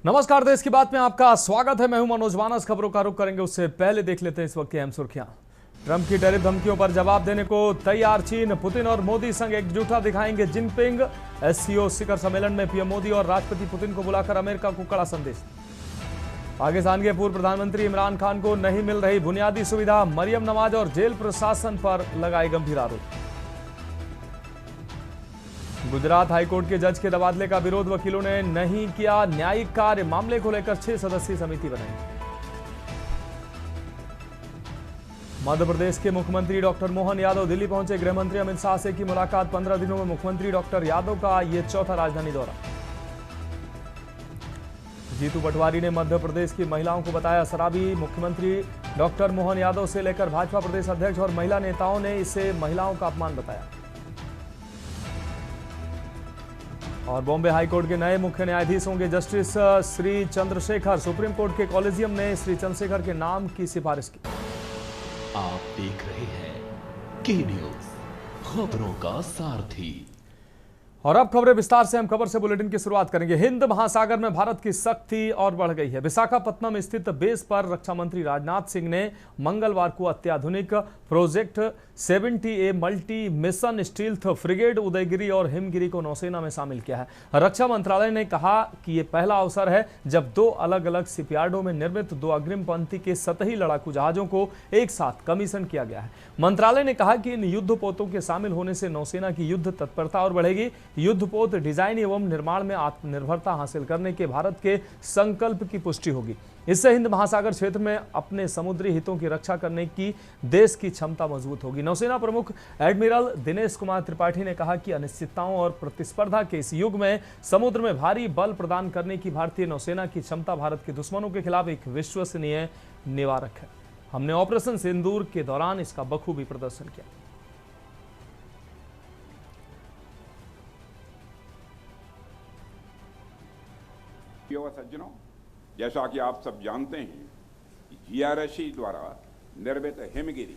नमस्कार, देश की बात में आपका स्वागत है। मैं हूं मनोज मानस। खबरों का रुख करेंगे उससे पहले देख लेते हैं इस वक्त की अहम सुर्खियां। ट्रंप की टैरिफ धमकियों पर जवाब देने को तैयार चीन। पुतिन और मोदी संग एकजुटता दिखाएंगे जिनपिंग। एससीओ शिखर सम्मेलन में पीएम मोदी और राष्ट्रपति पुतिन को बुलाकर अमेरिका को कड़ा संदेश। पाकिस्तान के पूर्व प्रधानमंत्री इमरान खान को नहीं मिल रही बुनियादी सुविधा। मरियम नवाज और जेल प्रशासन पर लगाए गंभीर आरोप। गुजरात हाईकोर्ट के जज के तबादले का विरोध। वकीलों ने नहीं किया न्यायिक कार्य। मामले को लेकर 6 सदस्यीय समिति बनाई। मध्य प्रदेश के मुख्यमंत्री डॉक्टर मोहन यादव दिल्ली पहुंचे। गृह मंत्री अमित शाह से की मुलाकात। 15 दिनों में मुख्यमंत्री डॉक्टर यादव का यह चौथा राजधानी दौरा। जीतू पटवारी ने मध्य प्रदेश की महिलाओं को बताया शराबी। मुख्यमंत्री डॉक्टर मोहन यादव से लेकर भाजपा प्रदेश अध्यक्ष और महिला नेताओं ने इसे महिलाओं का अपमान बताया। और बॉम्बे हाईकोर्ट के नए मुख्य न्यायाधीश होंगे justice Shri Chandrashekhar. Supreme court के कॉलेजियम ने श्री चंद्रशेखर के नाम की सिफारिश की। आप देख रहे हैं के न्यूज, खबरों का सारथी। और अब खबरें विस्तार से। हम खबर से बुलेटिन की शुरुआत करेंगे। हिंद महासागर में भारत की शक्ति और बढ़ गई है। विशाखापत्तनम स्थित बेस पर रक्षा मंत्री राजनाथ सिंह ने मंगलवार को अत्याधुनिक project 70A multi mission stealth frigate Udaygiri और हिमगिरी को नौसेना में शामिल किया है। रक्षा मंत्रालय ने कहा कि यह पहला अवसर है जब 2 अलग अलग शिपयार्डों में निर्मित 2 अग्रिम पंक्ति के सतही लड़ाकू जहाजों को एक साथ कमीशन किया गया है। मंत्रालय ने कहा कि इन युद्धपोतों के शामिल होने से नौसेना की युद्ध तत्परता और बढ़ेगी। युद्धपोत डिजाइन एवं निर्माण में आत्मनिर्भरता हासिल करने के भारत के संकल्प की पुष्टि होगी। इससे हिंद महासागर क्षेत्र में अपने समुद्री हितों की रक्षा करने की देश की क्षमता मजबूत होगी। नौसेना प्रमुख एडमिरल दिनेश कुमार त्रिपाठी ने कहा कि अनिश्चितताओं और प्रतिस्पर्धा के इस युग में समुद्र में भारी बल प्रदान करने की भारतीय नौसेना की क्षमता भारत के दुश्मनों के खिलाफ एक विश्वसनीय निवारक है। हमने ऑपरेशन सिंदूर के दौरान इसका बखूबी प्रदर्शन किया। सज्जनों, जैसा कि आप सब जानते हैं, जीआरएससी द्वारा निर्मित हिमगिरी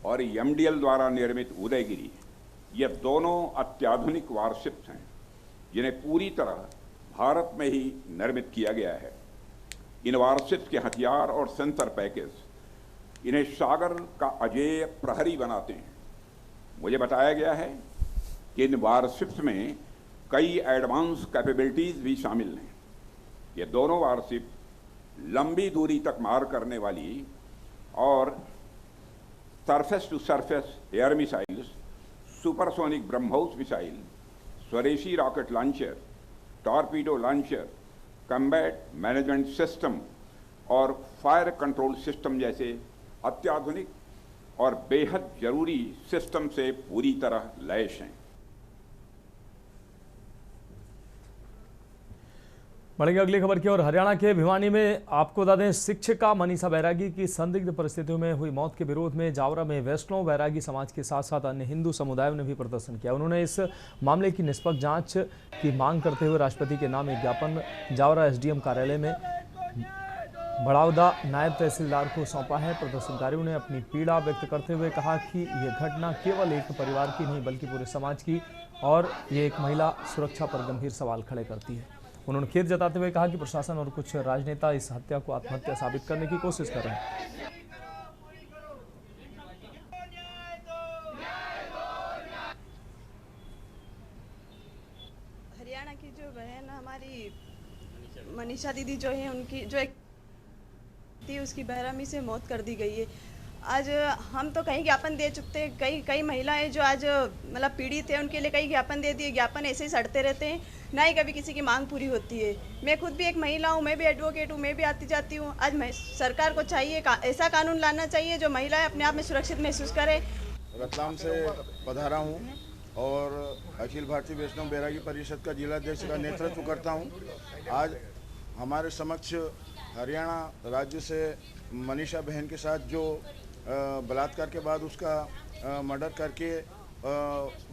और एमडीएल द्वारा निर्मित उदयगिरी, ये दोनों अत्याधुनिक वारशिप्स हैं जिन्हें पूरी तरह भारत में ही निर्मित किया गया है। इन वारशिप्स के हथियार और सेंसर पैकेज इन्हें सागर का अजेय प्रहरी बनाते हैं। मुझे बताया गया है कि इन वारशिप्स में कई एडवांस कैपेबिलिटीज भी शामिल हैं। ये दोनों वारशिप लंबी दूरी तक मार करने वाली और surface to surface air missiles, supersonic BrahMos missile, स्वदेशी rocket launcher, torpedo launcher, combat management system और फायर कंट्रोल सिस्टम जैसे अत्याधुनिक और बेहद जरूरी सिस्टम से पूरी तरह लैस हैं। बढ़ेंगे अगली खबर की ओर। हरियाणा के भिवानी में आपको बता दें, शिक्षिका मनीषा बैरागी की संदिग्ध परिस्थितियों में हुई मौत के विरोध में जावरा में वैष्णव बैरागी समाज के साथ साथ अन्य हिंदू समुदायों ने भी प्रदर्शन किया। उन्होंने इस मामले की निष्पक्ष जांच की मांग करते हुए राष्ट्रपति के नाम एक ज्ञापन जावरा एसडीएम कार्यालय में बड़ावदा नायब तहसीलदार को सौंपा है। प्रदर्शनकारियों ने अपनी पीड़ा व्यक्त करते हुए कहा कि यह घटना केवल एक परिवार की नहीं बल्कि पूरे समाज की और ये एक महिला सुरक्षा पर गंभीर सवाल खड़े करती है। उन्होंने खेद जताते हुए कहा कि प्रशासन और कुछ राजनेता इस हत्या को आत्महत्या साबित करने की कोशिश कर रहे हैं। हरियाणा की जो बहन हमारी मनीषा दीदी जो है, उनकी जो एक थी उसकी बेरहमी से मौत कर दी गई है। आज हम तो कई ज्ञापन दे चुके हैं। कई महिलाएं जो आज मतलब पीड़ित है उनके लिए कई ज्ञापन दे दिए। ज्ञापन ऐसे ही सड़ते रहते हैं, ना ही कभी किसी की मांग पूरी होती है। मैं खुद भी एक महिला हूँ, मैं भी एडवोकेट हूँ, मैं भी आती जाती हूँ। आज सरकार को चाहिए ऐसा कानून लाना चाहिए जो महिलाएं अपने आप में सुरक्षित महसूस करें। रतलाम से पधारा हूँ और अखिल भारतीय वैष्णव बैरागी परिषद का जिलाध्यक्ष का नेतृत्व करता हूँ। आज हमारे समक्ष हरियाणा राज्य से मनीषा बहन के साथ जो बलात्कार के बाद उसका मर्डर करके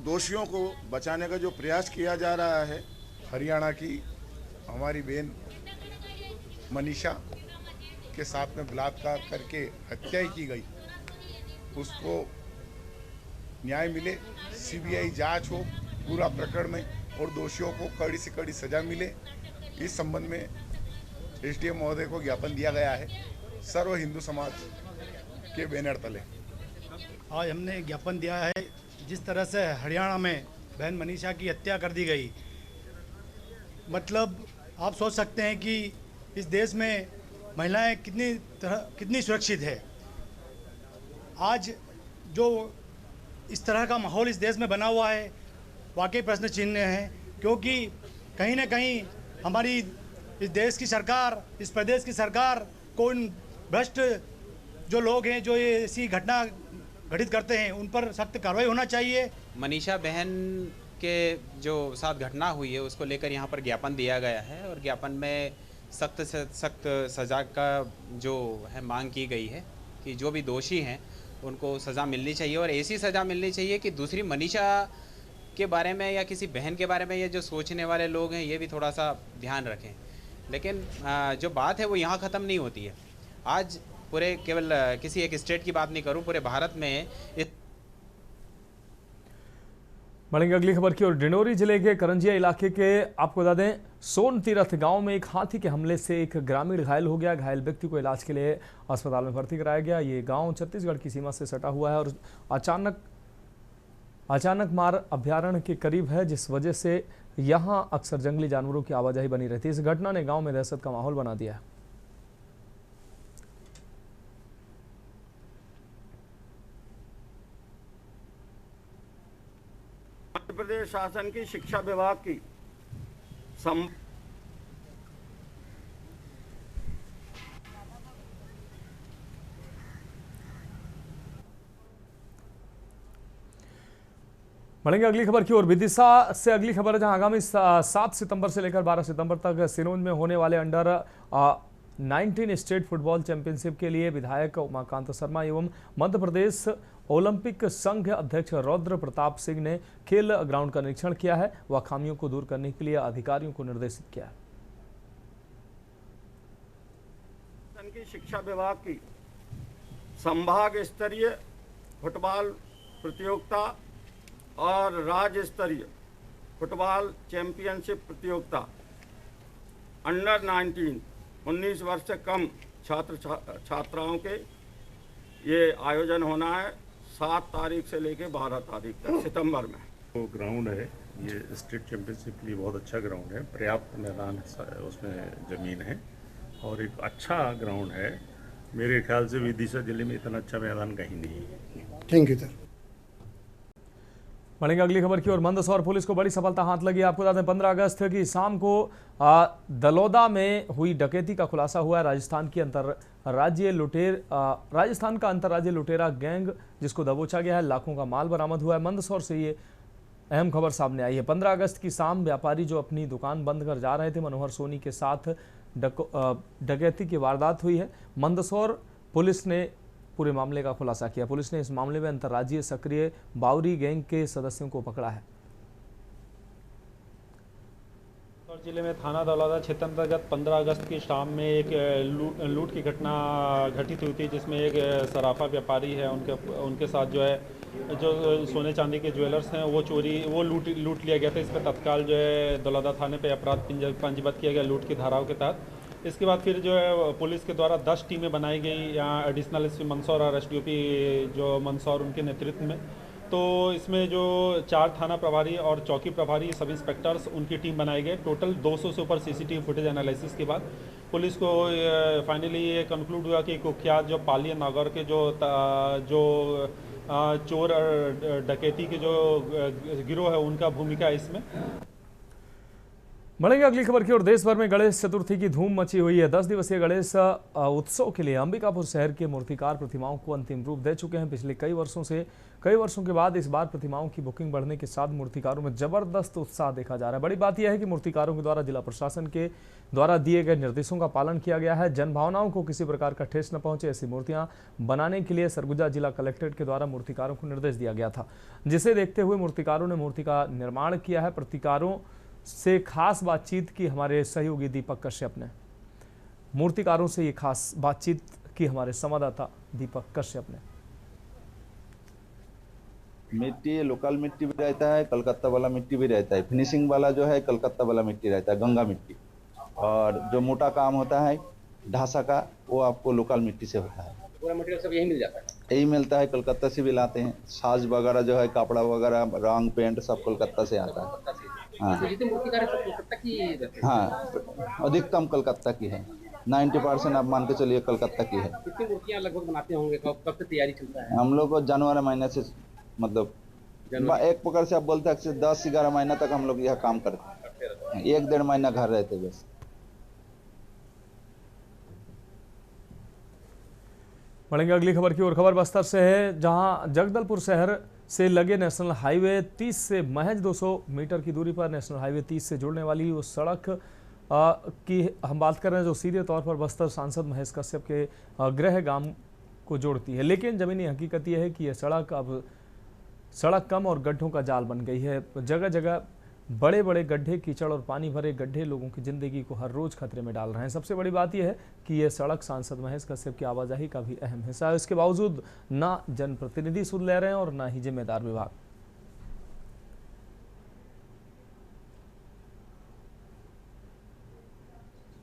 दोषियों को बचाने का जो प्रयास किया जा रहा है, हरियाणा की हमारी बहन मनीषा के साथ में बलात्कार करके हत्या की गई, उसको न्याय मिले, सीबीआई जांच हो पूरा प्रकरण में और दोषियों को कड़ी से कड़ी सजा मिले। इस संबंध में एसडीएम महोदय को ज्ञापन दिया गया है सर्व हिंदू समाज के बैनर तले। आज हमने ज्ञापन दिया है, जिस तरह से हरियाणा में बहन मनीषा की हत्या कर दी गई, मतलब आप सोच सकते हैं कि इस देश में महिलाएं कितनी सुरक्षित है। आज जो इस तरह का माहौल इस देश में बना हुआ है, वाकई प्रश्न चिन्ह है, क्योंकि कहीं ना कहीं हमारी इस देश की सरकार, इस प्रदेश की सरकार को इन भ्रष्ट जो लोग हैं जो ये ऐसी घटना घटित करते हैं उन पर सख्त कार्रवाई होना चाहिए। मनीषा बहन के जो साथ घटना हुई है उसको लेकर यहाँ पर ज्ञापन दिया गया है और ज्ञापन में सख्त से सख्त सज़ा का जो है मांग की गई है कि जो भी दोषी हैं उनको सज़ा मिलनी चाहिए और ऐसी सज़ा मिलनी चाहिए कि दूसरी मनीषा के बारे में या किसी बहन के बारे में ये जो सोचने वाले लोग हैं ये भी थोड़ा सा ध्यान रखें। लेकिन जो बात है वो यहाँ ख़त्म नहीं होती है। आज पूरे केवल किसी एक स्टेट की बात नहीं करूँ, पूरे भारत में बढ़ेंगे अगली खबर की ओर। डिंडोरी जिले के करंजिया इलाके के आपको बता दें सोन तीरथ गांव में एक हाथी के हमले से एक ग्रामीण घायल हो गया। घायल व्यक्ति को इलाज के लिए अस्पताल में भर्ती कराया गया। ये गांव छत्तीसगढ़ की सीमा से सटा हुआ है और अचानक मार अभ्यारण्य के करीब है, जिस वजह से यहां अक्सर जंगली जानवरों की आवाजाही बनी रहती है। इस घटना ने गांव में दहशत का माहौल बना दिया है। मध्य प्रदेश शासन की शिक्षा विभाग की बढ़ेंगे अगली खबर की ओर। विदिशा से अगली खबर है, जहां आगामी 7 सितंबर से लेकर 12 सितंबर तक सिरोंज में होने वाले अंडर 19 स्टेट फुटबॉल चैंपियनशिप के लिए विधायक उमाकांत शर्मा एवं मध्य प्रदेश ओलंपिक संघ अध्यक्ष रौद्र प्रताप सिंह ने खेल ग्राउंड का निरीक्षण किया है व खामियों को दूर करने के लिए अधिकारियों को निर्देशित किया है। की शिक्षा विभाग की संभाग स्तरीय फुटबॉल प्रतियोगिता और राज्य स्तरीय फुटबॉल चैंपियनशिप प्रतियोगिता अंडर 19 वर्ष से कम छात्राओं के ये आयोजन होना है 7 तारीख से लेकर 12 तारीख तक सितंबर में। वो ग्राउंड है, ये स्टेट चैंपियनशिप के लिए बहुत अच्छा ग्राउंड है, पर्याप्त मैदान उसमें ज़मीन है और एक अच्छा ग्राउंड है। मेरे ख्याल से विदिशा जिले में इतना अच्छा मैदान कहीं नहीं है। Thank you sir. बढ़ेंगे अगली खबर की ओर। मंदसौर पुलिस को बड़ी सफलता हाथ लगी। आपको बता दें 15 अगस्त की शाम को दलोदा में हुई डकैती का खुलासा हुआ है। राजस्थान का अंतर्राज्यीय लुटेरा गैंग जिसको दबोचा गया है, लाखों का माल बरामद हुआ है। मंदसौर से ये अहम खबर सामने आई है। 15 अगस्त की शाम व्यापारी जो अपनी दुकान बंद कर जा रहे थे, मनोहर सोनी के साथ डकैती की वारदात हुई है। मंदसौर पुलिस ने पूरे मामले का खुलासा किया। पुलिस ने इस मामले में अंतर्राज्यीय सक्रिय बावरी गैंग के सदस्यों को पकड़ा है। जिले में थाना दलौदा क्षेत्र अंतर्गत 15 अगस्त की शाम में एक लूट की घटना घटित हुई थी, जिसमें एक सराफा व्यापारी है, उनके साथ जो सोने चांदी के ज्वेलर्स हैं वो लूट लिया गया था। इस पर तत्काल जो है दलौदा थाने पे अपराध पंजीबद्ध किया गया लूट की धाराओं के तहत। इसके बाद फिर जो है पुलिस के द्वारा 10 टीमें बनाई गई यहाँ एडिशनल एसपी मंदसौर और एसडीओपी जो मंदसौर उनके नेतृत्व में। तो इसमें जो 4 थाना प्रभारी और चौकी प्रभारी सब इंस्पेक्टर्स उनकी टीम बनाई गई। टोटल 200 से ऊपर सीसीटीवी फुटेज एनालिसिस के बाद पुलिस को फाइनली ये कंक्लूड हुआ कि कुख्यात जो पालिया नागौर के जो चोर और डकैती के जो गिरोह है उनका भूमिका है इसमें। बढ़ेंगे अगली खबर की ओर। देश भर में गणेश चतुर्थी की धूम मची हुई है। 10 दिवसीय गणेश उत्सव के लिए अंबिकापुर शहर के मूर्तिकार प्रतिमाओं को अंतिम रूप दे चुके हैं। पिछले कई वर्षों के बाद इस बार प्रतिमाओं की बुकिंग बढ़ने के साथ मूर्तिकारों में जबरदस्त उत्साह देखा जा रहा है। बड़ी बात यह है कि मूर्तिकारों के द्वारा जिला प्रशासन के द्वारा दिए गए निर्देशों का पालन किया गया है। जनभावनाओं को किसी प्रकार का ठेस न पहुंचे, ऐसी मूर्तियां बनाने के लिए सरगुजा जिला कलेक्ट्रेट के द्वारा मूर्तिकारों को निर्देश दिया गया था, जिसे देखते हुए मूर्तिकारों ने मूर्ति का निर्माण किया है। प्रतिकारों से खास बातचीत की हमारे सहयोगी दीपक कश्यप ने। मूर्तिकारों से ये खास बातचीत की हमारे संवाददाता दीपक कश्यप ने। मिट्टी लोकल मिट्टी भी रहता है, कलकत्ता वाला मिट्टी भी रहता है। फिनिशिंग वाला जो है कलकत्ता वाला मिट्टी रहता है, गंगा मिट्टी। और जो मोटा काम होता है ढांचा का, वो आपको लोकल मिट्टी से होता है। पूरा मटेरियल सब यही मिल जाता है? यही मिलता है, कलकत्ता से भी लाते हैं। साज वगैरह जो है, कपड़ा वगैरह, रंग पेंट सब कलकत्ता से आता है। हाँ तो जितने मूर्तिकार हैं सब कलकत्ता की रहते हैं? हाँ, अधिकतम कलकत्ता की है। 90% आप मान के चलिए कलकत्ता की है। कितनी मूर्तियाँ लगभग बनाते होंगे? कब से तैयारी चलता है? हम लोग को जनवरी महीने से, मतलब एक प्रकार से आप बोलते हैं 10-11 महीना तक हम लोग यह काम करते हैं। 1-1.5 महीना घर रहते बस। बढ़ेंगे अगली खबर की ओर। खबर बस्तर से है, जहां जगदलपुर शहर से लगे नेशनल हाईवे 30 से महज 200 मीटर की दूरी पर नेशनल हाईवे 30 से जुड़ने वाली उस सड़क की हम बात कर रहे हैं, जो सीधे तौर पर बस्तर सांसद महेश कश्यप के गृह गांव को जोड़ती है। लेकिन ज़मीनी हकीकत यह है कि यह सड़क अब सड़क कम और गड्ढों का जाल बन गई है। जगह जगह बड़े बड़े गड्ढे, कीचड़ और पानी भरे गड्ढे लोगों की ज़िंदगी को हर रोज़ खतरे में डाल रहे हैं। सबसे बड़ी बात यह है कि यह सड़क सांसद महेश कश्यप की आवाजाही का भी अहम हिस्सा है। इसके बावजूद ना जनप्रतिनिधि सुध ले रहे हैं और ना ही जिम्मेदार विभाग।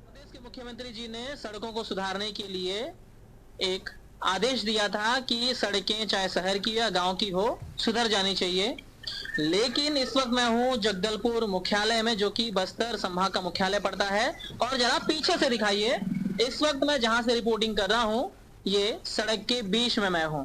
प्रदेश के मुख्यमंत्री जी ने सड़कों को सुधारने के लिए एक आदेश दिया था कि सड़कें चाहे शहर की या गांव की हो, सुधर जानी चाहिए। लेकिन इस वक्त मैं हूं जगदलपुर मुख्यालय में, जो कि बस्तर संभाग का मुख्यालय पड़ता है। और जरा पीछे से दिखाइए, इस वक्त मैं जहां से रिपोर्टिंग कर रहा हूं, ये सड़क के बीच में मैं हूं।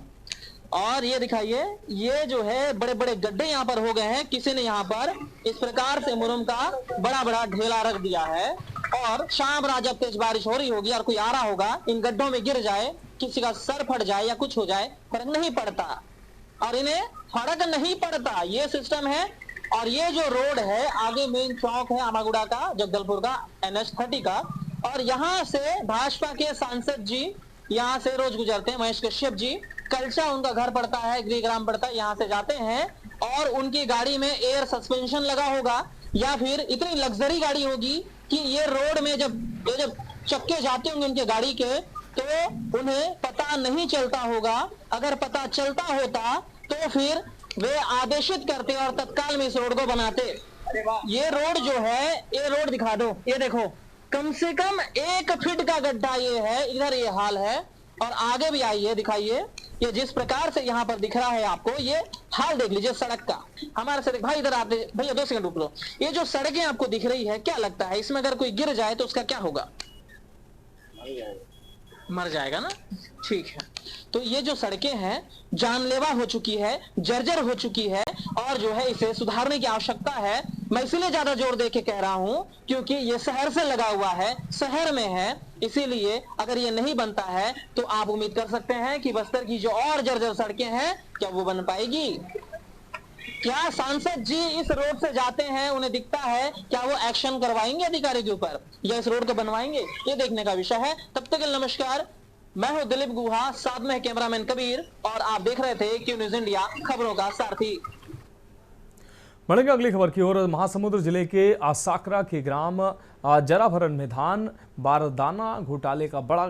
और ये दिखाइए, ये जो है बड़े बड़े गड्ढे यहाँ पर हो गए हैं। किसी ने यहाँ पर इस प्रकार से मुरम का बड़ा बड़ा ढेला रख दिया है। और शाम रात जब तेज बारिश हो रही होगी और कोई आ रहा होगा, इन गड्ढों में गिर जाए, किसी का सर फट जाए या कुछ हो जाए, फर्क नहीं पड़ता। और इन्हें फर्क नहीं पड़ता, ये सिस्टम है। और ये जो रोड है, आगे मेन चौक है आमागुड़ा का, जगदलपुर का, NH30 का। और यहाँ से भाजपा के सांसद जी यहाँ से रोज गुजरते हैं, महेश कश्यप जी। कलचा उनका घर पड़ता है, गृहग्राम पड़ता है, यहाँ से जाते हैं। और उनकी गाड़ी में एयर सस्पेंशन लगा होगा या फिर इतनी लग्जरी गाड़ी होगी कि ये रोड में जब चक्के जाते होंगे उनके गाड़ी के, तो उन्हें पता नहीं चलता होगा। अगर पता चलता होता तो फिर वे आदेशित करते और तत्काल में इस रोड को बनाते। ये रोड जो है, ये रोड दिखा दो, ये देखो, कम से कम 1 फीट का गड्ढा ये है, इधर ये हाल है। और आगे भी आइए, दिखाइए, ये जिस प्रकार से यहाँ पर दिख रहा है आपको, ये हाल देख लीजिए सड़क का। हमारे सड़क, भाई इधर आते, भैया 2 सेकंड रुक लो। ये जो सड़कें आपको दिख रही है, क्या लगता है इसमें अगर कोई गिर जाए तो उसका क्या होगा? मर जाएगा ना। ठीक है, तो ये जो सड़कें हैं जानलेवा हो चुकी है, जर्जर हो चुकी है, और जो है इसे सुधारने की आवश्यकता है। मैं इसलिए ज्यादा जोर दे के कह रहा हूं क्योंकि ये शहर से लगा हुआ है, शहर में है। इसीलिए अगर ये नहीं बनता है तो आप उम्मीद कर सकते हैं कि बस्तर की जो और जर्जर सड़कें हैं, क्या वो बन पाएगी? क्या सांसद जी इस रोड से जाते हैं, उन्हें दिखता है, क्या वो एक्शन करवाएंगे अधिकारी के ऊपर या इस रोड को बनवाएंगे? ये देखने का विषय है। तब तक के लिए नमस्कार, मैं हूं दिलीप गुहा, साथ में कैमरामैन कबीर, और आप देख रहे थे क्यू न्यूज इंडिया, खबरों का सारथी। बढ़ेंगे अगली खबर की ओर। महासमुंद जिले के आसाकरा के ग्राम जराभरन में धान बारदाना घोटाले का बड़ा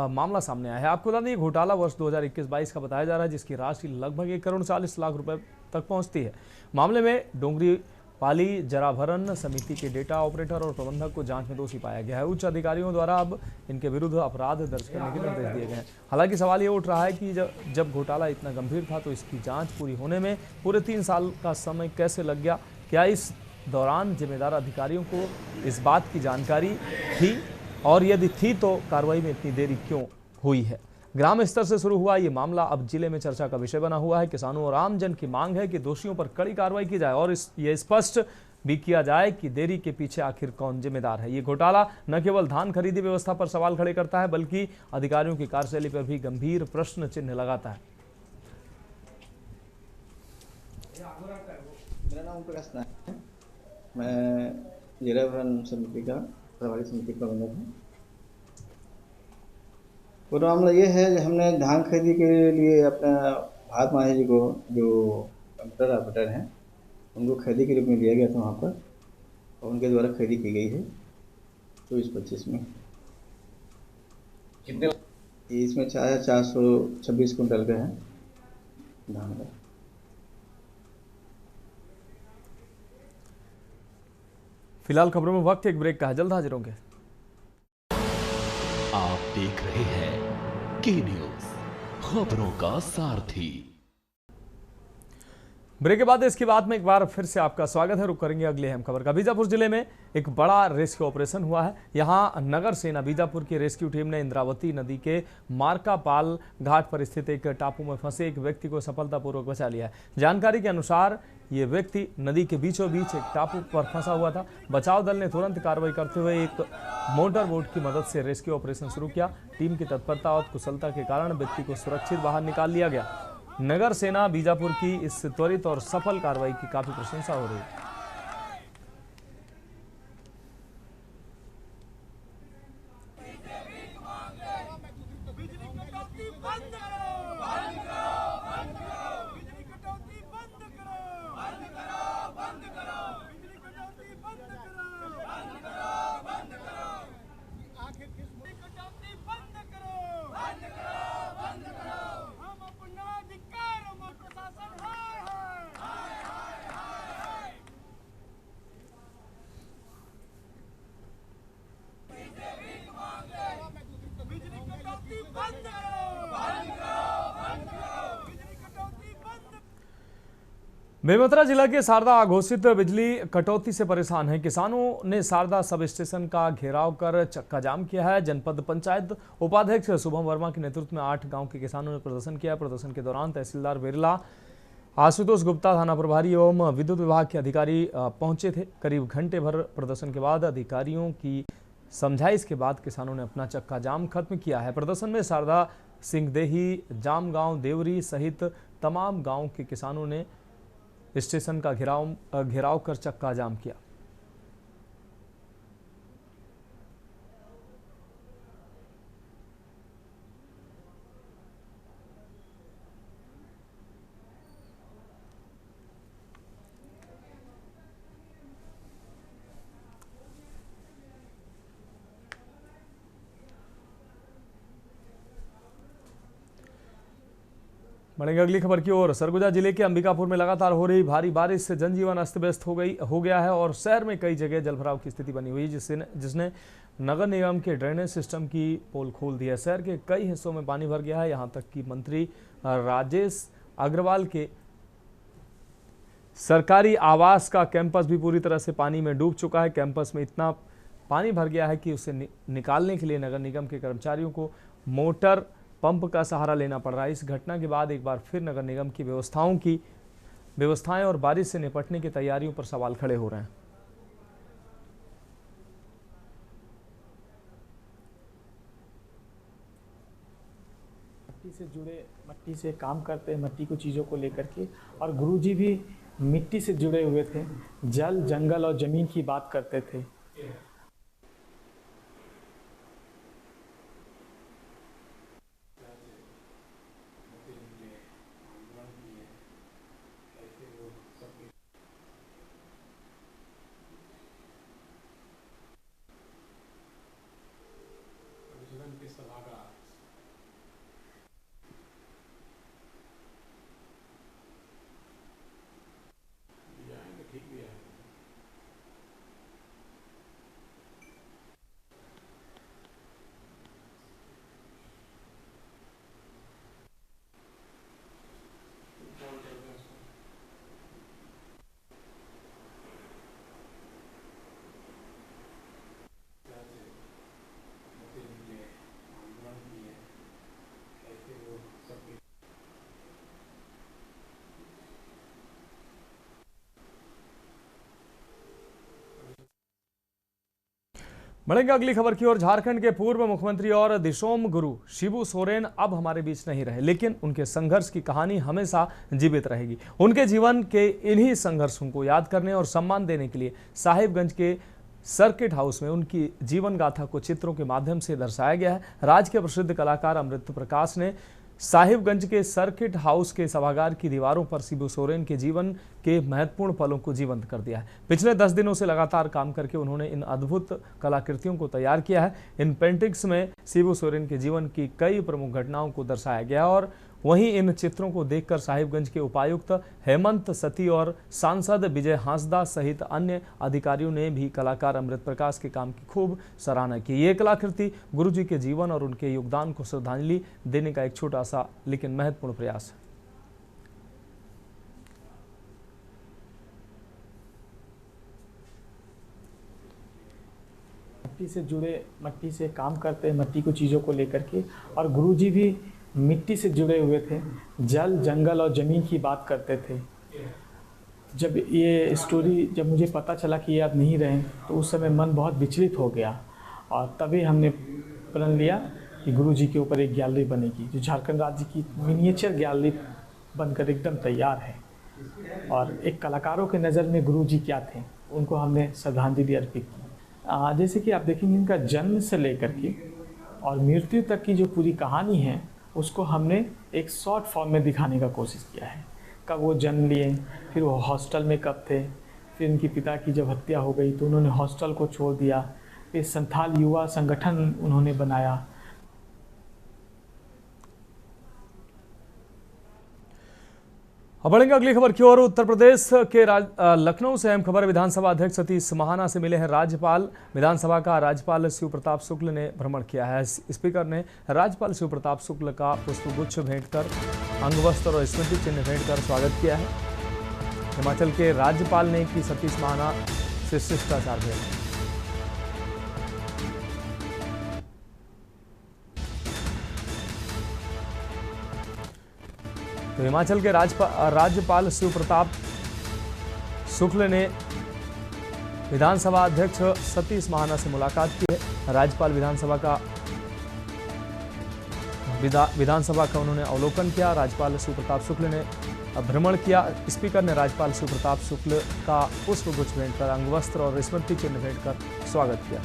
मामला सामने आया है। आपको बता दें, घोटाला वर्ष 2021-22 का बताया जा रहा है, जिसकी राशि लगभग 1 करोड़ 40 लाख रुपए तक पहुंचती है। मामले में डोंगरी पाली जराभरन समिति के डेटा ऑपरेटर और प्रबंधक को जांच में दोषी पाया गया है। उच्च अधिकारियों द्वारा अब इनके विरुद्ध अपराध दर्ज करने के निर्देश दिए गए हैं। हालांकि सवाल ये उठ रहा है कि जब घोटाला इतना गंभीर था तो इसकी जांच पूरी होने में पूरे 3 साल का समय कैसे लग गया? क्या इस दौरान जिम्मेदार अधिकारियों को इस बात की जानकारी थी, और यदि थी तो कार्रवाई में इतनी देरी क्यों हुई है? ग्राम स्तर से शुरू हुआ ये मामला अब जिले में चर्चा का विषय बना हुआ है। किसानों और आमजन की मांग है कि दोषियों पर कड़ी कार्रवाई की जाए और ये स्पष्ट भी किया जाए कि देरी के पीछे आखिर कौन जिम्मेदार है। ये घोटाला न केवल धान खरीदी व्यवस्था पर सवाल खड़े करता है, बल्कि अधिकारियों की कार्यशैली पर भी गंभीर प्रश्न चिन्ह लगाता है। मेरा नाम प्रकाश नायक है, मैं जराभरन समिति का प्रभारी समिति प्रबंधक हूँ। पूरा मामला ये है कि हमने धान खरीदी के लिए अपना भारत माही जी को, जो कंप्यूटर ऑपरेटर हैं, उनको खरीदी के रूप में दिया गया था वहाँ पर, और उनके द्वारा खरीदी की गई है 24-25 में। कितने? इसमें 426 कुंटल का है धान का। फिलहाल खबरों में वक्त एक ब्रेक का है, जल्द हाजिर होंगे। आप देख रहे हैं के न्यूज, खबरों का सारथी। ब्रेक के बाद इसके बाद में एक बार फिर से आपका स्वागत है। रुक करेंगे अगले अहम खबर का। बीजापुर जिले में एक बड़ा रेस्क्यू ऑपरेशन हुआ है। यहां नगर सेना बीजापुर की रेस्क्यू टीम ने इंद्रावती नदी के मार्कापाल घाट पर स्थित एक टापू में फंसे एक व्यक्ति को सफलतापूर्वक बचा लिया है। जानकारी के अनुसार ये व्यक्ति नदी के बीचों बीच एक टापू पर फंसा हुआ था। बचाव दल ने तुरंत कार्रवाई करते हुए एक मोटर बोट की मदद से रेस्क्यू ऑपरेशन शुरू किया। टीम की तत्परता और कुशलता के कारण व्यक्ति को सुरक्षित बाहर निकाल लिया गया। नगर सेना बीजापुर की इस त्वरित और सफल कार्रवाई की काफी प्रशंसा हो रही है। बेमेतरा जिला के सारदा अघोषित बिजली कटौती से परेशान है। किसानों ने सारदा सब स्टेशन का घेराव कर चक्का जाम किया है। जनपद पंचायत उपाध्यक्ष शुभम वर्मा के नेतृत्व में 8 गांव के किसानों ने प्रदर्शन किया। प्रदर्शन के दौरान तहसीलदार बिरला, आशुतोष गुप्ता, थाना प्रभारी एवं विद्युत विभाग के अधिकारी पहुंचे थे। करीब घंटे भर प्रदर्शन के बाद अधिकारियों की समझाइश के बाद किसानों ने अपना चक्का जाम खत्म किया है। प्रदर्शन में सारदा, सिंहदेही, जामगांव, देवरी सहित तमाम गाँव के किसानों ने स्टेशन का घेराव कर चक्का जाम किया। बढ़ेंगे अगली खबर की ओर। सरगुजा जिले के अंबिकापुर में लगातार हो रही भारी बारिश से जनजीवन अस्त व्यस्त हो गया है और शहर में कई जगह जलभराव की स्थिति बनी हुई है, जिसने नगर निगम के ड्रेनेज सिस्टम की पोल खोल दी है। शहर के कई हिस्सों में पानी भर गया है। यहां तक कि मंत्री राजेश अग्रवाल के सरकारी आवास का कैंपस भी पूरी तरह से पानी में डूब चुका है। कैंपस में इतना पानी भर गया है कि उसे निकालने के लिए नगर निगम के कर्मचारियों को मोटर पंप का सहारा लेना पड़ रहा है। इस घटना के बाद एक बार फिर नगर निगम की व्यवस्थाएं और बारिश से निपटने की तैयारियों पर सवाल खड़े हो रहे हैं। मट्टी से काम करते हैं, मट्टी को चीज़ों को लेकर के, और गुरुजी भी मिट्टी से जुड़े हुए थे। जल, जंगल और ज़मीन की बात करते थे। बढ़ेंगे अगली खबर की ओर। झारखंड के पूर्व मुख्यमंत्री और दिशोम गुरु शिबू सोरेन अब हमारे बीच नहीं रहे, लेकिन उनके संघर्ष की कहानी हमेशा जीवित रहेगी। उनके जीवन के इन्हीं संघर्षों को याद करने और सम्मान देने के लिए साहिबगंज के सर्किट हाउस में उनकी जीवन गाथा को चित्रों के माध्यम से दर्शाया गया है। राज्य के प्रसिद्ध कलाकार अमृत प्रकाश ने साहिबगंज के सर्किट हाउस के सभागार की दीवारों पर शिबू सोरेन के जीवन के महत्वपूर्ण पलों को जीवंत कर दिया है। पिछले 10 दिनों से लगातार काम करके उन्होंने इन अद्भुत कलाकृतियों को तैयार किया है। इन पेंटिंग्स में शिबू सोरेन के जीवन की कई प्रमुख घटनाओं को दर्शाया गया और वहीं इन चित्रों को देखकर साहिबगंज के उपायुक्त हेमंत सती और सांसद विजय हांसदा सहित अन्य अधिकारियों ने भी कलाकार अमृत प्रकाश के काम की खूब सराहना की। ये कलाकृति गुरुजी के जीवन और उनके योगदान को श्रद्धांजलि देने का एक छोटा सा लेकिन महत्वपूर्ण प्रयास है। मट्टी से काम करते हैं, मट्टी को चीज़ों को लेकर के, और गुरुजी भी मिट्टी से जुड़े हुए थे, जल जंगल और ज़मीन की बात करते थे। जब ये स्टोरी जब मुझे पता चला कि ये अब नहीं रहे तो उस समय मन बहुत विचलित हो गया, और तभी हमने प्रण लिया कि गुरुजी के ऊपर एक गैलरी बनेगी जो झारखंड राज्य की मिनिएचर गैलरी बनकर एकदम तैयार है। और एक कलाकारों के नज़र में गुरुजी क्या थे उनको हमने श्रद्धांजलि अर्पित की। जैसे कि आप देखेंगे इनका जन्म से लेकर के और मृत्यु तक की जो पूरी कहानी है उसको हमने एक शॉर्ट फॉर्म में दिखाने का कोशिश किया है। कब वो जन्म लिए, फिर वो हॉस्टल में कब थे, फिर इनके पिता की जब हत्या हो गई तो उन्होंने हॉस्टल को छोड़ दिया, फिर संथाल युवा संगठन उन्होंने बनाया। अब बढ़ेंगे अगली खबर की ओर। उत्तर प्रदेश के लखनऊ से अहम खबर। विधानसभा अध्यक्ष सतीश महाना से मिले हैं राज्यपाल। विधानसभा का राज्यपाल शिव प्रताप शुक्ल ने भ्रमण किया है। स्पीकर ने राज्यपाल शिव प्रताप शुक्ल का पुष्पगुच्छ भेंट कर अंगवस्त्र और स्मृति चिन्ह भेंट कर स्वागत किया है। हिमाचल के राज्यपाल ने की सतीश महाना से शिष्टाचार भेंट। तो हिमाचल के राज्यपाल शिव प्रताप शुक्ल ने विधानसभा अध्यक्ष सतीश महाना से मुलाकात की है। राज्यपाल विधानसभा का उन्होंने अवलोकन किया। राज्यपाल शिव प्रताप शुक्ल ने भ्रमण किया। स्पीकर ने राज्यपाल शिव प्रताप शुक्ल का पुष्पगुच्छ भेंट कर अंगवस्त्र और स्मृति चिन्ह भेंट कर स्वागत किया।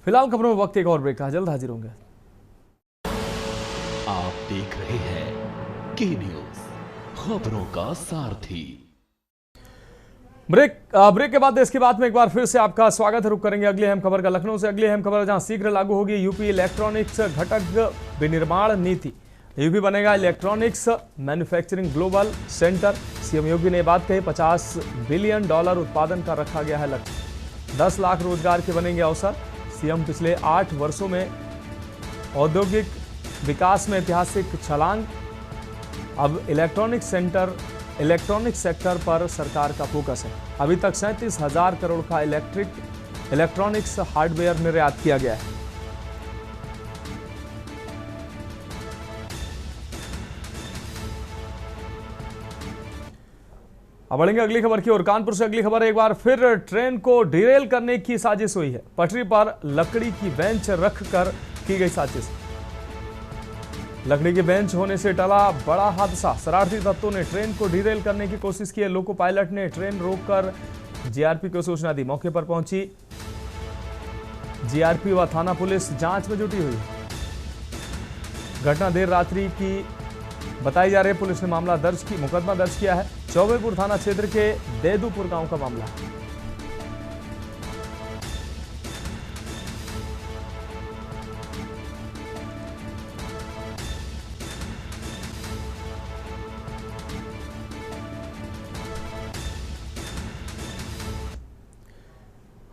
फिलहाल खबरों में वक्त एक और ब्रेक का, जल्द हाजिर होंगे। आप देख रहे हैं के न्यूज, खबरों का सारथी। ब्रेक के बाद देश की बात में एक बार फिर से आपका स्वागत है। रुक करेंगे अगली अहम खबर का। लखनऊ से अगली अहम खबर, जहां शीघ्र लागू होगी यूपी इलेक्ट्रॉनिक्स घटक विनिर्माण नीति। यूपी बनेगा electronics manufacturing global centre. CM Yogi ने बात कही। $50 बिलियन उत्पादन का रखा गया है लक्ष्य। 10 लाख रोजगार के बनेंगे अवसर। सीएम पिछले 8 वर्षों में औद्योगिक विकास में ऐतिहासिक छलांग। अब इलेक्ट्रॉनिक सेक्टर पर सरकार का फोकस है। अभी तक 37,000 करोड़ का इलेक्ट्रॉनिक्स हार्डवेयर निर्यात किया गया है। अब बढ़ेंगे अगली खबर की ओर। कानपुर से अगली खबर, एक बार फिर ट्रेन को डिरेल करने की साजिश हुई है। पटरी पर लकड़ी की बेंच रखकर की गई साजिश। लकड़ी के बेंच होने से टला बड़ा हादसा। शरारती तत्वों ने ट्रेन को डिरेल करने की कोशिश की है। लोको पायलट ने ट्रेन रोककर जीआरपी को सूचना दी। मौके पर पहुंची जीआरपी व थाना पुलिस जांच में जुटी हुई। घटना देर रात्रि की बताई जा रही है। पुलिस ने मुकदमा दर्ज किया है। चौबेपुर थाना क्षेत्र के देदुपुर गांव का मामला है।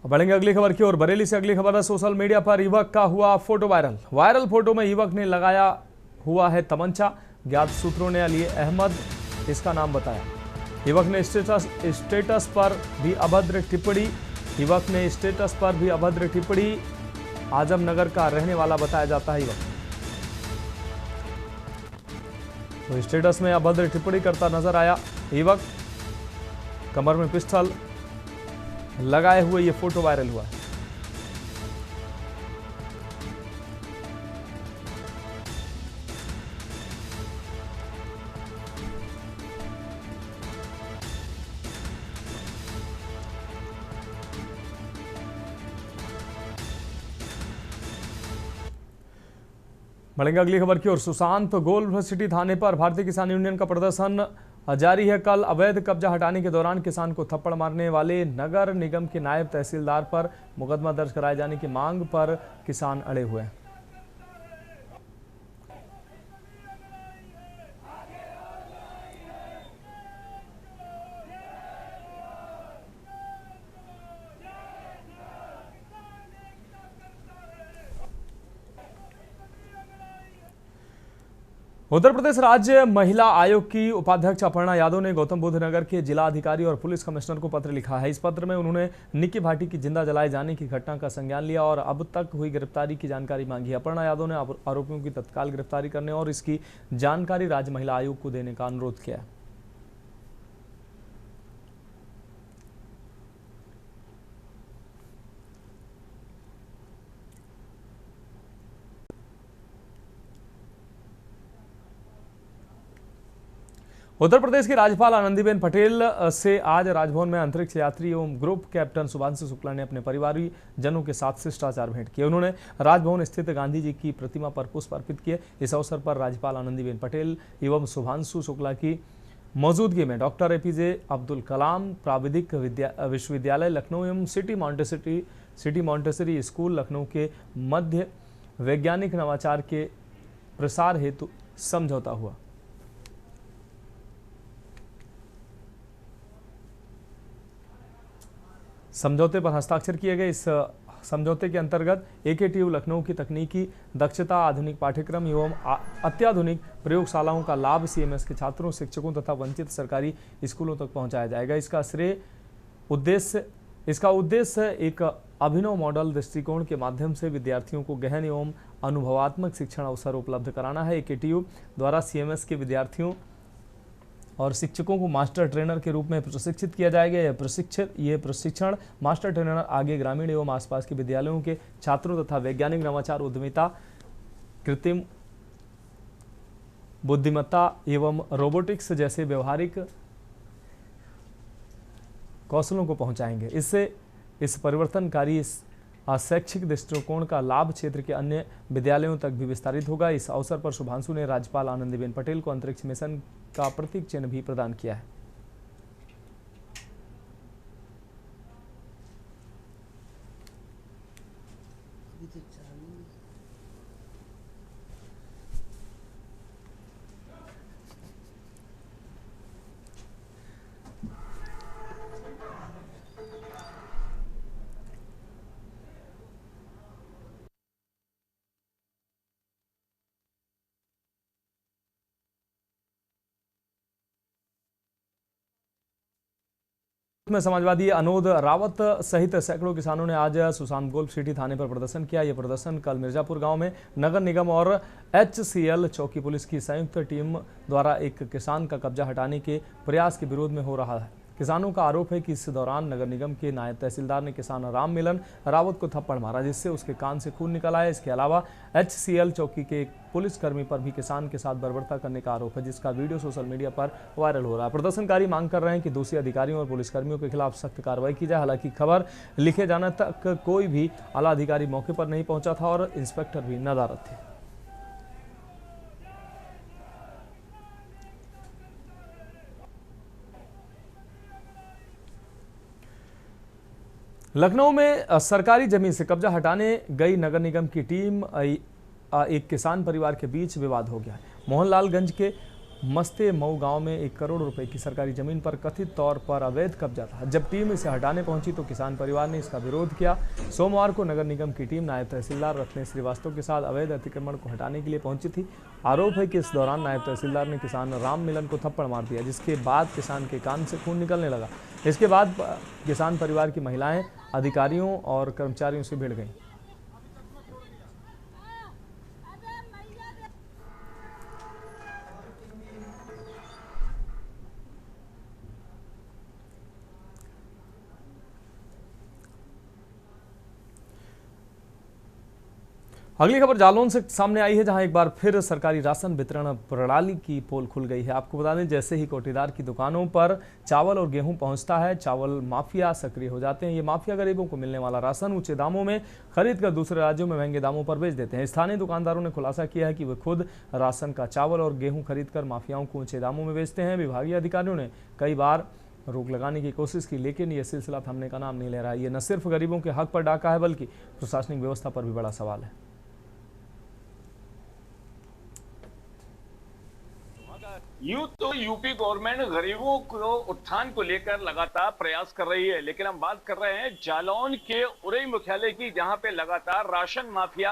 बढ़ेंगे अगली खबर की ओर। बरेली से अगली खबर है। सोशल मीडिया पर युवक का हुआ फोटो वायरल फोटो में युवक ने लगाया हुआ है तमंचा। ज्ञात सूत्रों ने अली अहमद इसका नाम बताया। युवक ने स्टेटस पर भी अभद्र टिप्पणी आजमनगर का रहने वाला बताया जाता है। युवक तो स्टेटस में अभद्र टिप्पणी करता नजर आया। युवक कमर में पिस्टल लगाए हुए ये फोटो वायरल हुआ है। बढ़ेंगे अगली खबर की ओर। सुशांत गोल्ड सिटी थाने पर भारतीय किसान यूनियन का प्रदर्शन जारी है। कल अवैध कब्जा हटाने के दौरान किसान को थप्पड़ मारने वाले नगर निगम के नायब तहसीलदार पर मुकदमा दर्ज कराए जाने की मांग पर किसान अड़े हुए हैं। उत्तर प्रदेश राज्य महिला आयोग की उपाध्यक्ष अपर्णा यादव ने गौतम बुद्ध नगर के जिला अधिकारी और पुलिस कमिश्नर को पत्र लिखा है। इस पत्र में उन्होंने निक्की भाटी की जिंदा जलाए जाने की घटना का संज्ञान लिया और अब तक हुई गिरफ्तारी की जानकारी मांगी। अपर्णा यादव ने आरोपियों की तत्काल गिरफ्तारी करने और इसकी जानकारी राज्य महिला आयोग को देने का अनुरोध किया। उत्तर प्रदेश की राज्यपाल आनंदीबेन पटेल से आज राजभवन में अंतरिक्ष यात्री एवं ग्रुप कैप्टन शुभांशु शुक्ला ने अपने परिवारी जनों के साथ शिष्टाचार भेंट किए। उन्होंने राजभवन स्थित गांधी जी की प्रतिमा पर पुष्प अर्पित किए। इस अवसर पर राज्यपाल आनंदीबेन पटेल एवं शुभांशु शुक्ला की मौजूदगी में डॉक्टर एपीजे अब्दुल कलाम प्राविधिक विश्वविद्यालय लखनऊ एवं सिटी मॉन्टेसरी स्कूल लखनऊ के मध्य वैज्ञानिक नवाचार के प्रसार हेतु समझौता हुआ। समझौते पर हस्ताक्षर किए गए। इस समझौते के अंतर्गत एकेटीयू लखनऊ की तकनीकी दक्षता, आधुनिक पाठ्यक्रम एवं अत्याधुनिक प्रयोगशालाओं का लाभ सीएमएस के छात्रों, शिक्षकों तथा वंचित सरकारी स्कूलों तक पहुंचाया जाएगा। इसका उद्देश्य एक अभिनव मॉडल दृष्टिकोण के माध्यम से विद्यार्थियों को गहन एवं अनुभवात्मक शिक्षण अवसर उपलब्ध कराना है। एकेटीयू द्वारा सीएमएस के विद्यार्थियों और शिक्षकों को मास्टर ट्रेनर के रूप में प्रशिक्षित किया जाएगा। यह प्रशिक्षण मास्टर ट्रेनर आगे ग्रामीण एवं आसपास के विद्यालयों के छात्रों तथा वैज्ञानिक नवाचार, उद्यमिता, कृत्रिम बुद्धिमत्ता एवं रोबोटिक्स जैसे व्यवहारिक कौशलों को पहुंचाएंगे। इससे इस परिवर्तनकारी शैक्षिक दृष्टिकोण का लाभ क्षेत्र के अन्य विद्यालयों तक भी विस्तारित होगा। इस अवसर पर शुभांशु ने राज्यपाल आनंदीबेन पटेल को अंतरिक्ष मिशन का प्रतीक चिन्ह भी प्रदान किया है। में समाजवादी अनोद रावत सहित सैकड़ों किसानों ने आज सुशांत गोल्फ सिटी थाने पर प्रदर्शन किया। यह प्रदर्शन कल मिर्जापुर गांव में नगर निगम और HCL चौकी पुलिस की संयुक्त टीम द्वारा एक किसान का कब्जा हटाने के प्रयास के विरोध में हो रहा है। किसानों का आरोप है कि इस दौरान नगर निगम के नायब तहसीलदार ने किसान राम मिलन रावत को थप्पड़ मारा, जिससे उसके कान से खून निकल आया। इसके अलावा HCL चौकी के एक पुलिसकर्मी पर भी किसान के साथ बर्बरता करने का आरोप है, जिसका वीडियो सोशल मीडिया पर वायरल हो रहा है। प्रदर्शनकारी मांग कर रहे हैं कि दोषी अधिकारियों और पुलिसकर्मियों के खिलाफ सख्त कार्रवाई की जाए। हालांकि खबर लिखे जाने तक कोई भी आला अधिकारी मौके पर नहीं पहुंचा था और इंस्पेक्टर भी नदारद थे। लखनऊ में सरकारी जमीन से कब्जा हटाने गई नगर निगम की टीम एक किसान परिवार के बीच विवाद हो गया। मोहनलालगंज के मस्ते मऊ गांव में 1 करोड़ रुपए की सरकारी जमीन पर कथित तौर पर अवैध कब्जा था। जब टीम इसे हटाने पहुंची तो किसान परिवार ने इसका विरोध किया। सोमवार को नगर निगम की टीम नायब तहसीलदार रत्नेश श्रीवास्तव के साथ अवैध अतिक्रमण को हटाने के लिए पहुंची थी। आरोप है कि इस दौरान नायब तहसीलदार ने किसान राम मिलन को थप्पड़ मार दिया, जिसके बाद किसान के कान से खून निकलने लगा। इसके बाद किसान परिवार की महिलाएं अधिकारियों और कर्मचारियों से भिड़ गईं। अगली खबर जालौन से सामने आई है, जहां एक बार फिर सरकारी राशन वितरण प्रणाली की पोल खुल गई है। आपको बता दें, जैसे ही कोटेदार की दुकानों पर चावल और गेहूं पहुंचता है, चावल माफिया सक्रिय हो जाते हैं। ये माफिया गरीबों को मिलने वाला राशन ऊंचे दामों में खरीद कर दूसरे राज्यों में महंगे दामों पर बेच देते हैं। स्थानीय दुकानदारों ने खुलासा किया है कि वे खुद राशन का चावल और गेहूं खरीद कर माफियाओं को ऊंचे दामों में बेचते हैं। विभागीय अधिकारियों ने कई बार रोक लगाने की कोशिश की, लेकिन यह सिलसिला थमने का नाम नहीं ले रहा है। ये न सिर्फ गरीबों के हक पर डाका है, बल्कि प्रशासनिक व्यवस्था पर भी बड़ा सवाल है। यूं तो यूपी गवर्नमेंट गरीबों को उत्थान को लेकर लगातार प्रयास कर रही है, लेकिन हम बात कर रहे हैं जालौन के उरई मुख्यालय की, जहां पे लगातार राशन माफिया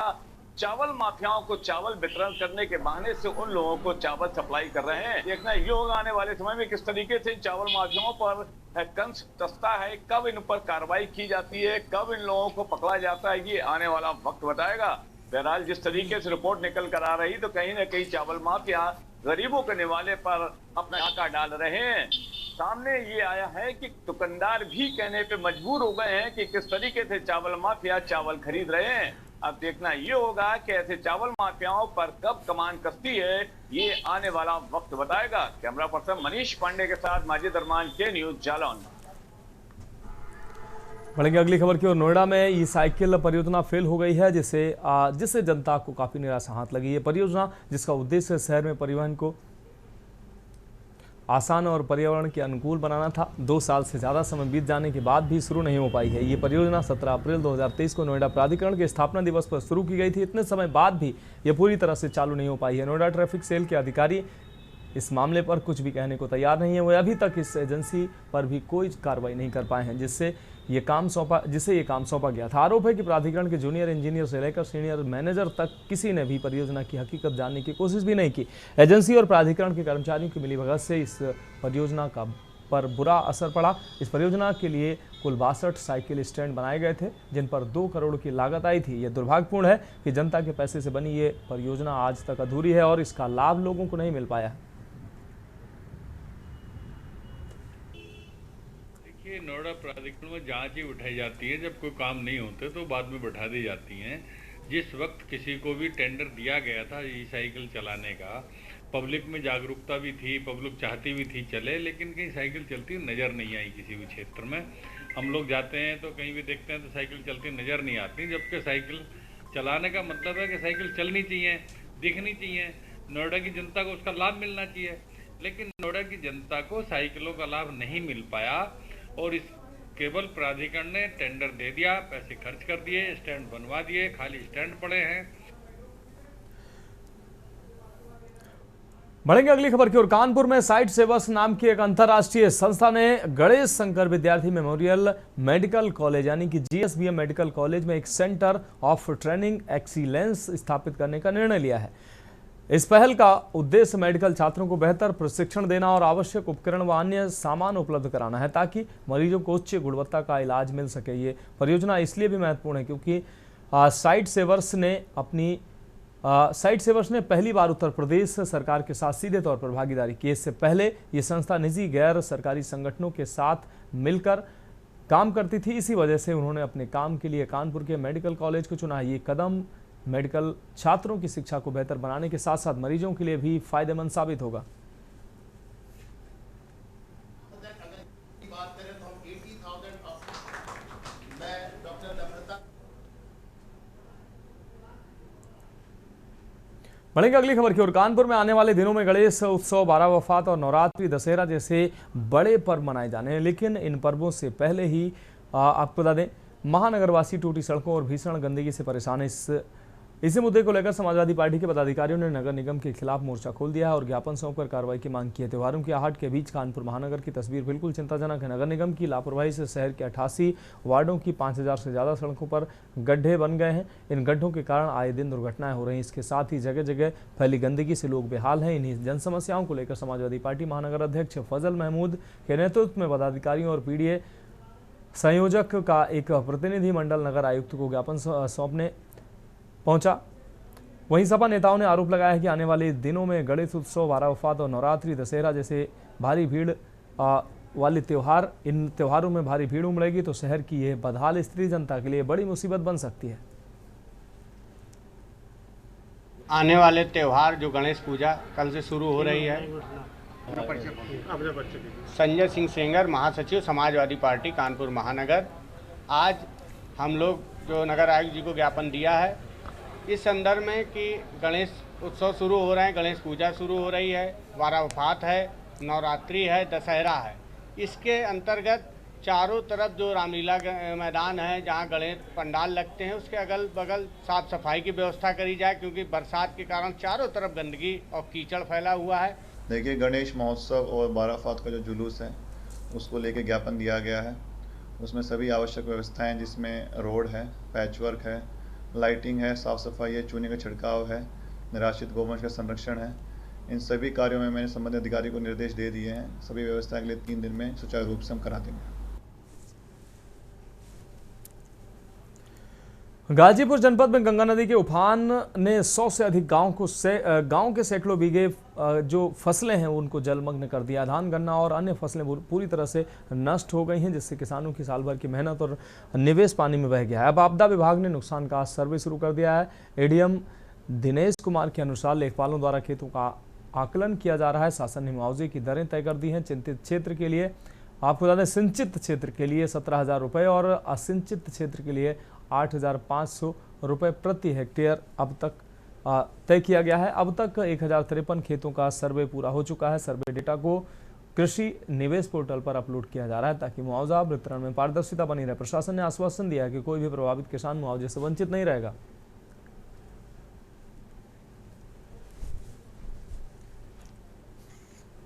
चावल माफियाओं को चावल वितरण करने के बहाने से उन लोगों को चावल सप्लाई कर रहे हैं। देखना ये होगा आने वाले समय में किस तरीके से चावल माफियाओं पर कंस कसता है, कब इन पर कार्रवाई की जाती है, कब इन लोगों को पकड़ा जाता है, ये आने वाला वक्त बताएगा। बहरहाल जिस तरीके से रिपोर्ट निकल कर आ रही तो कहीं ना कहीं चावल माफिया गरीबों के निवाले पर अपना आका डाल रहे हैं। सामने ये आया है कि दुकानदार भी कहने पे मजबूर हो गए हैं कि किस तरीके से चावल माफिया चावल खरीद रहे हैं। अब देखना ये होगा कि ऐसे चावल माफियाओं पर कब कमान कसती है, ये आने वाला वक्त बताएगा। कैमरा पर्सन मनीष पांडे के साथ माजिद अरमान, के न्यूज जालौन। बढ़ेंगे अगली खबर की ओर। नोएडा में ई साइकिल परियोजना फेल हो गई है, जिससे जनता को काफी निराशा हाथ लगी है। परियोजना जिसका उद्देश्य शहर में परिवहन को आसान और पर्यावरण के अनुकूल बनाना था, 2 साल से ज़्यादा समय बीत जाने के बाद भी शुरू नहीं हो पाई है। ये परियोजना 17 अप्रैल 2023 को नोएडा प्राधिकरण के स्थापना दिवस पर शुरू की गई थी। इतने समय बाद भी ये पूरी तरह से चालू नहीं हो पाई है। नोएडा ट्रैफिक सेल के अधिकारी इस मामले पर कुछ भी कहने को तैयार नहीं है। वे अभी तक इस एजेंसी पर भी कोई कार्रवाई नहीं कर पाए हैं जिससे ये काम सौंपा गया था। आरोप है कि प्राधिकरण के जूनियर इंजीनियर से लेकर सीनियर मैनेजर तक किसी ने भी परियोजना की हकीकत जानने की कोशिश भी नहीं की। एजेंसी और प्राधिकरण के कर्मचारियों की मिलीभगत से इस परियोजना पर बुरा असर पड़ा। इस परियोजना के लिए कुल 62 साइकिल स्टैंड बनाए गए थे, जिन पर 2 करोड़ की लागत आई थी। यह दुर्भाग्यपूर्ण है कि जनता के पैसे से बनी ये परियोजना आज तक अधूरी है और इसका लाभ लोगों को नहीं मिल पाया है। नोएडा प्राधिकरण में जांच ही उठाई जाती है, जब कोई काम नहीं होते तो बाद में बैठा दी जाती हैं। जिस वक्त किसी को भी टेंडर दिया गया था ई साइकिल चलाने का, पब्लिक में जागरूकता भी थी, पब्लिक चाहती भी थी चले, लेकिन कहीं साइकिल चलती नज़र नहीं आई किसी भी क्षेत्र में। हम लोग जाते हैं तो कहीं भी देखते हैं तो साइकिल चलती नज़र नहीं आती, जबकि साइकिल चलाने का मतलब है कि साइकिल चलनी चाहिए, दिखनी चाहिए, नोएडा की जनता को उसका लाभ मिलना चाहिए। लेकिन नोएडा की जनता को साइकिलों का लाभ नहीं मिल पाया और इस केवल प्राधिकरण ने टेंडर दे दिया, पैसे खर्च कर दिए, स्टैंड बनवा दिए, खाली स्टैंड पड़े हैं। बढ़ेंगे अगली खबर की ओर। कानपुर में साइट सेवर्स नाम की एक अंतर्राष्ट्रीय संस्था ने गणेश शंकर विद्यार्थी मेमोरियल मेडिकल कॉलेज यानी कि GSBM मेडिकल कॉलेज में एक सेंटर ऑफ ट्रेनिंग एक्सीलेंस स्थापित करने का निर्णय लिया है। इस पहल का उद्देश्य मेडिकल छात्रों को बेहतर प्रशिक्षण देना और आवश्यक उपकरण व अन्य सामान उपलब्ध कराना है ताकि मरीजों को उच्च गुणवत्ता का इलाज मिल सके। ये परियोजना इसलिए भी महत्वपूर्ण है क्योंकि साइट सेवर्स ने पहली बार उत्तर प्रदेश सरकार के साथ सीधे तौर पर भागीदारी की। इससे पहले ये संस्था निजी गैर सरकारी संगठनों के साथ मिलकर काम करती थी। इसी वजह से उन्होंने अपने काम के लिए कानपुर के मेडिकल कॉलेज को चुना। ये कदम मेडिकल छात्रों की शिक्षा को बेहतर बनाने के साथ साथ मरीजों के लिए भी फायदेमंद साबित होगा। बढ़ेंगे अगली खबर की ओर। कानपुर में आने वाले दिनों में गणेश उत्सव, 12 वफात और नवरात्रि, दशहरा जैसे बड़े पर्व मनाए जाने हैं। लेकिन इन पर्वों से पहले ही आपको बता दें, महानगरवासी टूटी सड़कों और भीषण गंदगी से परेशान है। इसी मुद्दे को लेकर समाजवादी पार्टी के पदाधिकारियों ने नगर निगम के खिलाफ मोर्चा खोल दिया है और ज्ञापन सौंपकर कार्रवाई की मांग की है। त्योहारों की आहट के बीच कानपुर महानगर की तस्वीर बिल्कुल चिंताजनक है। नगर निगम की लापरवाही से शहर के 88 वार्डों की 5000 से ज़्यादा सड़कों पर गड्ढे बन गए हैं। इन गड्ढों के कारण आए दिन दुर्घटनाएं हो रही हैं। इसके साथ ही जगह जगह फैली गंदगी से लोग बेहाल हैं। इन्हीं जन समस्याओं को लेकर समाजवादी पार्टी महानगर अध्यक्ष फजल महमूद के नेतृत्व में पदाधिकारियों और PDA संयोजक का एक प्रतिनिधि मंडल नगर आयुक्त को ज्ञापन सौंपने पहुंचा। वहीं सपा नेताओं ने आरोप लगाया है कि आने वाले दिनों में गणेश उत्सव, 12 वफात और नवरात्रि, दशहरा जैसे भारी भीड़ वाले त्योहार, इन त्योहारों में भारी भीड़ उमड़ेगी तो शहर की यह बदहाल स्थिति जनता के लिए बड़ी मुसीबत बन सकती है। आने वाले त्यौहार जो गणेश पूजा कल से शुरू हो रही है। संजय सिंह सेंगर, महासचिव समाजवादी पार्टी कानपुर महानगर। आज हम लोग जो नगर आयुक्त जी को ज्ञापन दिया है इस संदर्भ में कि गणेश उत्सव शुरू हो रहे हैं, गणेश पूजा शुरू हो रही है, 12 वफात है, नवरात्रि है, दशहरा है। इसके अंतर्गत चारों तरफ जो रामलीला मैदान है जहां गणेश पंडाल लगते हैं उसके अगल बगल साफ सफाई की व्यवस्था करी जाए, क्योंकि बरसात के कारण चारों तरफ गंदगी और कीचड़ फैला हुआ है। देखिए, गणेश महोत्सव और 12 वफात का जो जुलूस है उसको लेके ज्ञापन दिया गया है। उसमें सभी आवश्यक व्यवस्थाएं जिसमें रोड है, पैचवर्क है, लाइटिंग है, साफ़ सफाई है, चूने का छिड़काव है, निराश्रित गौवंश का संरक्षण है। इन सभी कार्यों में मैंने संबंधित अधिकारी को निर्देश दे दिए हैं। सभी व्यवस्था अगले 3 दिन में सुचारू रूप से हम करा देंगे। गाजीपुर जनपद में गंगा नदी के उफान ने 100 से अधिक गांव के सैकड़ों बीघे जो फसलें हैं उनको जलमग्न कर दिया। धान, गन्ना और अन्य फसलें पूरी तरह से नष्ट हो गई हैं, जिससे किसानों की साल भर की मेहनत और निवेश पानी में बह गया है। अब आपदा विभाग ने नुकसान का सर्वे शुरू कर दिया है। एडीएम दिनेश कुमार के अनुसार लेखपालों द्वारा खेतों का आकलन किया जा रहा है। शासन ने मुआवजे की दरें तय कर दी हैं। चिंतित क्षेत्र के लिए आपको बता दें, सिंचित क्षेत्र के लिए 17,000 रुपये और असिंचित क्षेत्र के लिए 8,500 रुपये प्रति हेक्टेयर अब तक तय किया गया है। अब तक 1053 खेतों का सर्वे पूरा हो चुका है। सर्वे डेटा को कृषि निवेश पोर्टल पर अपलोड किया जा रहा है ताकि मुआवजा वितरण में पारदर्शिता बनी रहे। प्रशासन ने आश्वासन दिया है कि कोई भी प्रभावित किसान मुआवजे से वंचित नहीं रहेगा।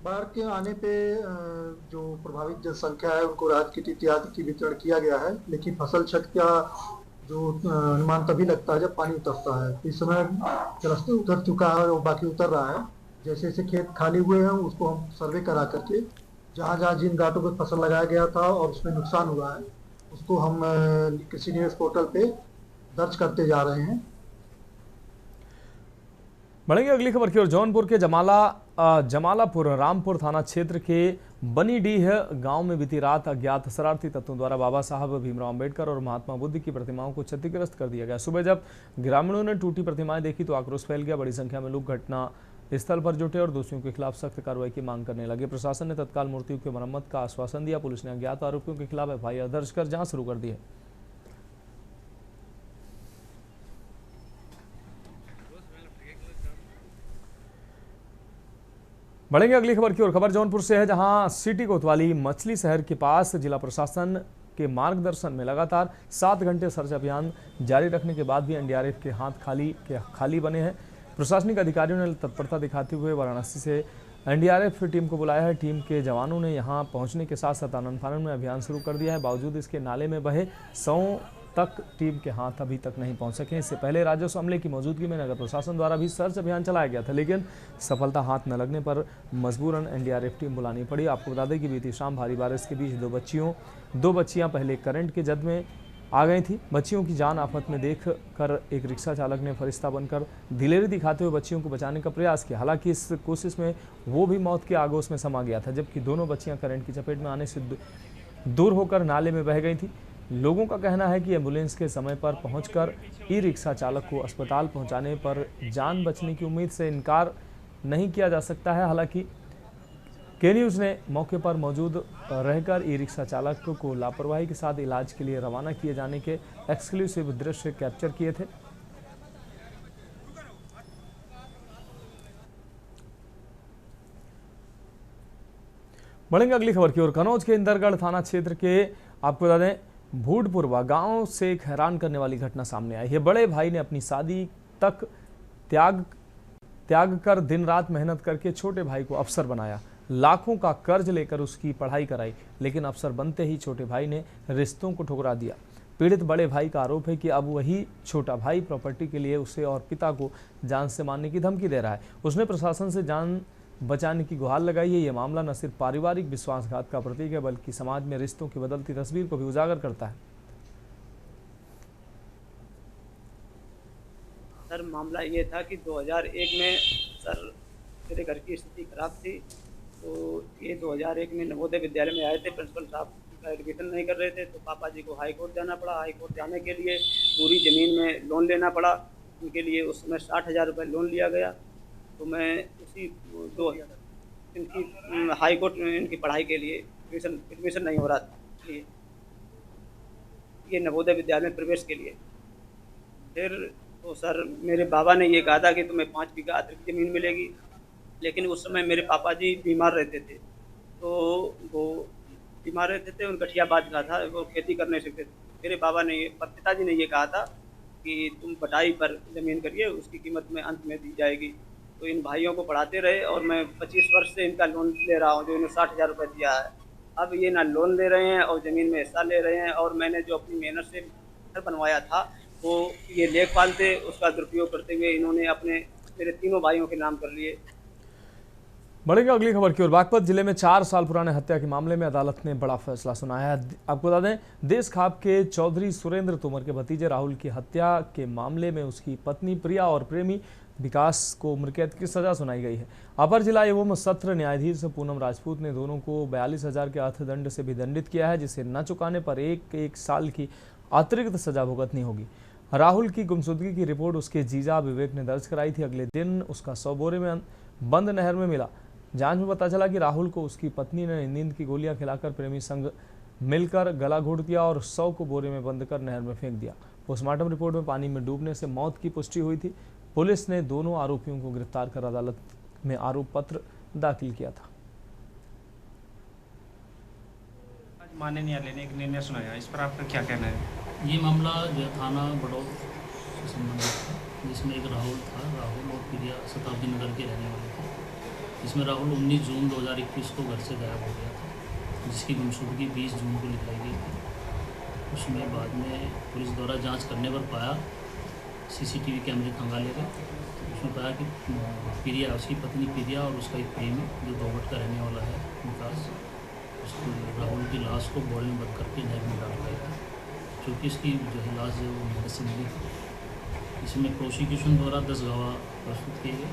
बाढ़ के आने पे जो प्रभावित जनसंख्या है उनको राहत किट इत्यादि की वितरण किया गया है, लेकिन फसल क्षति का जो अनुमान तभी लगता है जब पानी उतरता है। इस समय जलस्तर उतर चुका है और बाकी उतर रहा है। जैसे जैसे खेत खाली हुए हैं उसको हम सर्वे करा करके जहाँ जहाँ जिन घाटों पर फसल लगाया गया था और उसमें नुकसान हुआ है उसको हम कृषि निवेश पोर्टल पे दर्ज करते जा रहे हैं। बढ़ेंगे अगली खबर की ओर। जौनपुर के जमालापुर रामपुर थाना क्षेत्र के बनीडीह गांव में बीती रात अज्ञात शरारती तत्वों द्वारा बाबा साहब भीमराव अंबेडकर और महात्मा बुद्ध की प्रतिमाओं को क्षतिग्रस्त कर दिया गया। सुबह जब ग्रामीणों ने टूटी प्रतिमाएं देखी तो आक्रोश फैल गया। बड़ी संख्या में लोग घटना स्थल पर जुटे और दोषियों के खिलाफ सख्त कार्रवाई की मांग करने लगे। प्रशासन ने तत्काल मूर्तियों की मरम्मत का आश्वासन दिया। पुलिस ने अज्ञात आरोपियों के खिलाफ एफआईआर दर्ज कर जांच शुरू कर दी है। बढ़ेंगे अगली खबर की ओर। खबर जौनपुर से है, जहां सिटी कोतवाली मछली शहर के पास जिला प्रशासन के मार्गदर्शन में लगातार 7 घंटे सर्च अभियान जारी रखने के बाद भी एनडीआरएफ के हाथ खाली बने हैं। प्रशासनिक अधिकारियों ने तत्परता दिखाते हुए वाराणसी से एनडीआरएफ टीम को बुलाया है। टीम के जवानों ने यहां पहुंचने के साथ साथ आनन-फानन में अभियान शुरू कर दिया है। बावजूद इसके नाले में बहे 100 तक टीम के हाथ अभी तक नहीं पहुंच सके। इससे पहले राजस्व अमले की मौजूदगी में नगर प्रशासन द्वारा भी सर्च अभियान चलाया गया था, लेकिन सफलता हाथ न लगने पर मजबूरन एनडीआरएफ टीम बुलानी पड़ी। आपको बता दें कि बीती शाम भारी बारिश के बीच दो बच्चियां पहले करंट के जद में आ गई थी। बच्चियों की जान आफत में देख कर एक रिक्शा चालक ने फरिश्ता बनकर दिलेरी दिखाते हुए बच्चियों को बचाने का प्रयास किया। हालांकि इस कोशिश में वो भी मौत के आगोश में समा गया था, जबकि दोनों बच्चियां करंट की चपेट में आने से दूर होकर नाले में बह गई थी। लोगों का कहना है कि एम्बुलेंस के समय पर पहुंचकर ई रिक्शा चालक को अस्पताल पहुंचाने पर जान बचने की उम्मीद से इनकार नहीं किया जा सकता है। हालांकि के न्यूज़ ने मौके पर मौजूद रहकर ई रिक्शा चालक को लापरवाही के साथ इलाज के लिए रवाना किए जाने के एक्सक्लूसिव दृश्य कैप्चर किए थे। बढ़ेंगे अगली खबर की ओर। कनौज के इंदरगढ़ थाना क्षेत्र के आपको बता दें भूडपुरवा गांव से एक हैरान करने वाली घटना सामने आई है। बड़े भाई ने अपनी शादी तक त्याग कर दिन रात मेहनत करके छोटे भाई को अफसर बनाया, लाखों का कर्ज लेकर उसकी पढ़ाई कराई, लेकिन अफसर बनते ही छोटे भाई ने रिश्तों को ठुकरा दिया। पीड़ित बड़े भाई का आरोप है कि अब वही छोटा भाई प्रॉपर्टी के लिए उसे और पिता को जान से मारने की धमकी दे रहा है। उसने प्रशासन से जान बचाने की गुहार लगाई है। यह मामला न सिर्फ पारिवारिक विश्वासघात का प्रतीक है, बल्कि समाज में रिश्तों की बदलती तस्वीर को भी उजागर करता है। सर मामला ये था कि 2001 में सर मेरे घर की स्थिति खराब थी, तो ये 2001 में नवोदय विद्यालय में आए थे। प्रिंसिपल साहब का एडमिशन नहीं कर रहे थे, तो पापा जी को हाई कोर्ट जाना पड़ा। हाई कोर्ट जाने के लिए पूरी ज़मीन में लोन लेना पड़ा उनके लिए। उस समय 60,000 रुपये लोन लिया गया। तो मैं उसी 2000 इनकी हाई कोर्ट में इनकी पढ़ाई के लिए एडमिशन नहीं हो रहा था, ये नवोदय विद्यालय में प्रवेश के लिए। फिर तो सर मेरे बाबा ने ये कहा था कि तुम्हें 5 बीघा अतिरिक्त ज़मीन मिलेगी, लेकिन उस समय मेरे पापा जी बीमार रहते थे। तो वो बीमार रहते थे, उनका गठिया बात का था, वो खेती कर नहीं सकते थे। मेरे पिताजी ने ये कहा था कि तुम बटाई पर ज़मीन करिए, उसकी कीमत में अंत में दी जाएगी। तो इन भाइयों को पढ़ाते रहे और मैं 25 वर्ष से इनका लोन ले रहा हूँ, जो इन्हें 60,000 रुपये दिया है। अब ये ना लोन ले रहे हैं और ज़मीन में हिस्सा ले रहे हैं। और मैंने जो अपनी मेहनत से घर बनवाया था वो ये लेखपाल थे, उसका दुरुपयोग करते हुए इन्होंने अपने मेरे तीनों भाइयों के नाम कर लिए। बढ़ेंगे अगली खबर की ओर। बागपत जिले में 4 साल पुराने हत्या के मामले में अदालत ने बड़ा फैसला सुनाया है। आपको बता दें, देश खाप के चौधरी सुरेंद्र तोमर के भतीजे राहुल की हत्या के मामले में उसकी पत्नी प्रिया और प्रेमी विकास को उम्र कैद की सजा सुनाई गई है। अपर जिला एवं सत्र न्यायाधीश पूनम राजपूत ने दोनों को 42,000 के अर्थदंड से भी दंडित किया है, जिसे न चुकाने पर एक साल की अतिरिक्त सजा भुगतनी होगी। राहुल की गुमशुदगी की रिपोर्ट उसके जीजा विवेक ने दर्ज कराई थी। अगले दिन उसका 100 बोरे में बंद नहर में मिला। जांच में पता चला कि राहुल को उसकी पत्नी ने नींद की गोलियां खिलाकर प्रेमी संग मिलकर गला घोट दिया और 100 को बोरे में बंद कर नहर में फेंक दिया। पोस्टमार्टम रिपोर्ट में पानी में डूबने से मौत की पुष्टि हुई थी। पुलिस ने दोनों आरोपियों को गिरफ्तार कर अदालत में आरोप पत्र दाखिल किया था। आज माननीय न्यायालय ने एक निर्णय सुनाया, इस पर आपका क्या कहना है? ये मामला जो थाना बड़ौद से संबंधित था, जिसमें एक राहुल था। राहुल और प्रिया शताब्दी नगर के रहने वाले थे। इसमें राहुल 19 जून 2021 को घर से गायब हो गया था, जिसकी गुमशुदगी 20 जून को लिखाई गई थी। उसमें बाद में पुलिस द्वारा जांच करने पर पाया, सीसीटीवी कैमरे खंगाले गए, उसमें पाया कि प्रिया, उसकी पत्नी प्रिया और उसका एक प्रेमी जो दोबट का रहने वाला है विकास, उसको राहुल की लाश को बोरे में बंद करके नहर में डाल गया था, क्योंकि इसकी जो है लाश है वो नहर से मिली थी। इसमें प्रोसिक्यूशन द्वारा 10 गवाह प्रस्तुत किए गए।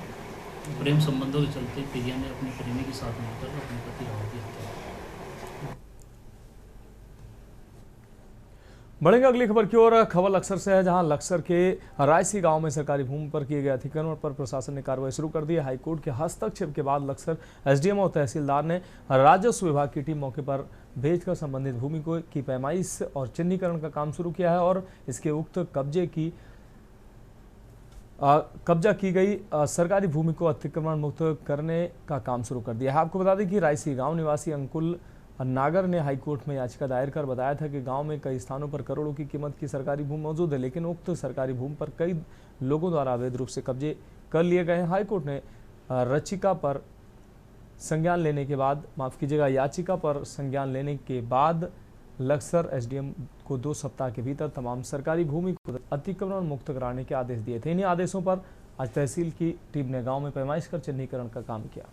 प्रेम संबंधों के चलते प्रिया ने अपने प्रेमी के साथ मिलकर अपने पति राहुल की हत्या की। बढ़ेंगे अगली खबर की ओर। खबर लक्सर से है, जहां लक्सर के रायसी गांव में सरकारी भूमि पर किए गए अतिक्रमण पर प्रशासन ने कार्रवाई शुरू कर दी है। हाईकोर्ट के हस्तक्षेप के बाद लक्सर एसडीएम और तहसीलदार ने राजस्व विभाग की टीम मौके पर भेजकर संबंधित भूमि की पैमाइश और चिन्हीकरण का काम शुरू किया है और इसके उक्त कब्जा की गई सरकारी भूमि को अतिक्रमण मुक्त करने का काम शुरू कर दिया है। आपको बता दें कि रायसी गांव निवासी अंकुल नागर ने हाईकोर्ट में याचिका दायर कर बताया था कि गांव में कई स्थानों पर करोड़ों की कीमत की सरकारी भूमि मौजूद है, लेकिन उक्त सरकारी भूमि पर कई लोगों द्वारा अवैध रूप से कब्जे कर लिए गए हैं। हाईकोर्ट ने याचिका पर संज्ञान लेने के बाद लक्सर एसडीएम को 2 सप्ताह के भीतर तमाम सरकारी भूमि को अतिक्रमण मुक्त कराने के आदेश दिए थे। इन्हीं आदेशों पर आज तहसील की टीम ने गांव में पैमाइश कर चिन्हीकरण का काम किया।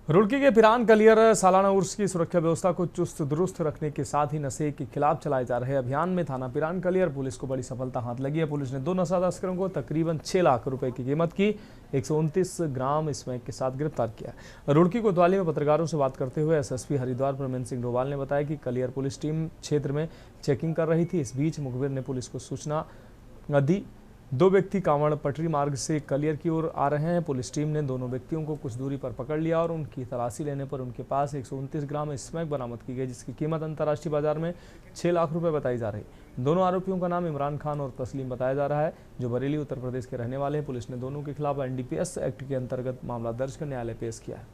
रुड़की के पिरान कलियर सालाना उर्स की सुरक्षा व्यवस्था को चुस्त दुरुस्त रखने के साथ ही नशे के खिलाफ चलाए जा रहे अभियान में थाना पिरान कलियर पुलिस को बड़ी सफलता हाथ लगी है। पुलिस ने 2 नशा तस्करों को तकरीबन 6 लाख रुपए की कीमत की 129 ग्राम स्मैक के साथ गिरफ्तार किया। रुड़की कोतवाली में पत्रकारों से बात करते हुए एसएसपी हरिद्वार प्रवीण सिंह डोभाल ने बताया कि कलियर पुलिस टीम क्षेत्र में चेकिंग कर रही थी। इस बीच मुखबिर ने पुलिस को सूचना दी 2 व्यक्ति कांवड़ पटरी मार्ग से कलियर की ओर आ रहे हैं। पुलिस टीम ने दोनों व्यक्तियों को कुछ दूरी पर पकड़ लिया और उनकी तलाशी लेने पर उनके पास 129 ग्राम स्मैक बरामद की गई, जिसकी कीमत अंतर्राष्ट्रीय बाजार में 6 लाख रुपए बताई जा रही। दोनों आरोपियों का नाम इमरान खान और तस्लीम बताया जा रहा है, जो बरेली उत्तर प्रदेश के रहने वाले हैं। पुलिस ने दोनों के खिलाफ एनडीपीएस एक्ट के अंतर्गत मामला दर्ज कर न्यायालय पेश किया है।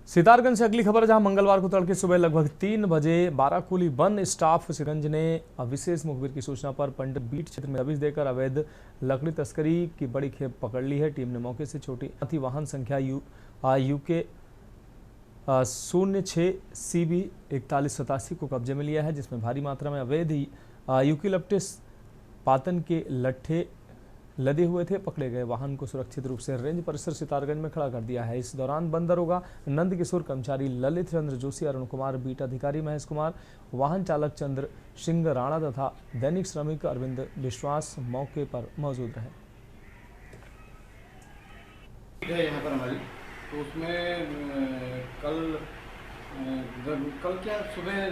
सितारगंज से अगली खबर, जहां मंगलवार को तड़के सुबह लगभग 3 बजे बाराकुली वन स्टाफ सिरंज ने विशेष मुखबिर की सूचना पर पंडित बीट क्षेत्र में दबिश देकर अवैध लकड़ी तस्करी की बड़ी खेप पकड़ ली है। टीम ने मौके से छोटी हाथी वाहन संख्या UK 06 CB 4187 को कब्जे में लिया है, जिसमें भारी मात्रा में अवैध यूकेलिप्टस पातन के लट्ठे लदे हुए थे। पकड़े गए वाहन को सुरक्षित रूप से रेंज परिसर सितारगंज में खड़ा कर दिया है। इस दौरान बंद दरोगा नंद किशोर, कर्मचारी ललित चंद्र जोशी, अरुण कुमार, बीट अधिकारी महेश कुमार, वाहन चालक चंद्र सिंह राणा तथा दैनिक श्रमिक अरविंद विश्वास मौके पर मौजूद रहे। यहाँ पर हमारी तो उसमें कल क्या सुबह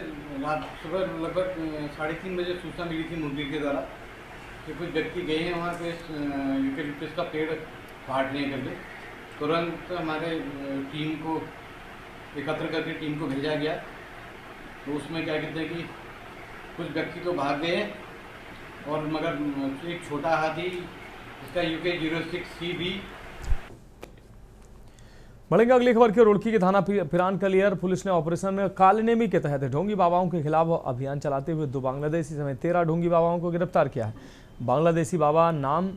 लगभग 3:30 बजे सूचना मिली थी मुखबिर के द्वारा कि कुछ व्यक्ति गए हैं वहाँ पे यूकेलिप्टस का पेड़ काटने के लिए। तुरंत हमारे टीम को एकत्र करके टीम को भेजा गया, तो उसमें क्या कहते हैं कि कुछ व्यक्ति तो भाग गए और मगर एक छोटा हाथी इसका UK 06 CB। बढ़ेंगे अगली खबर की। रुड़की के थाना फिरान कलियर पुलिस ने ऑपरेशन कालनेमी के तहत ढोंगी बाबाओं के खिलाफ अभियान चलाते हुए 2 बांग्लादेशी समेत 13 ढोंगी बाबाओं को गिरफ्तार किया है। बांग्लादेशी बाबा नाम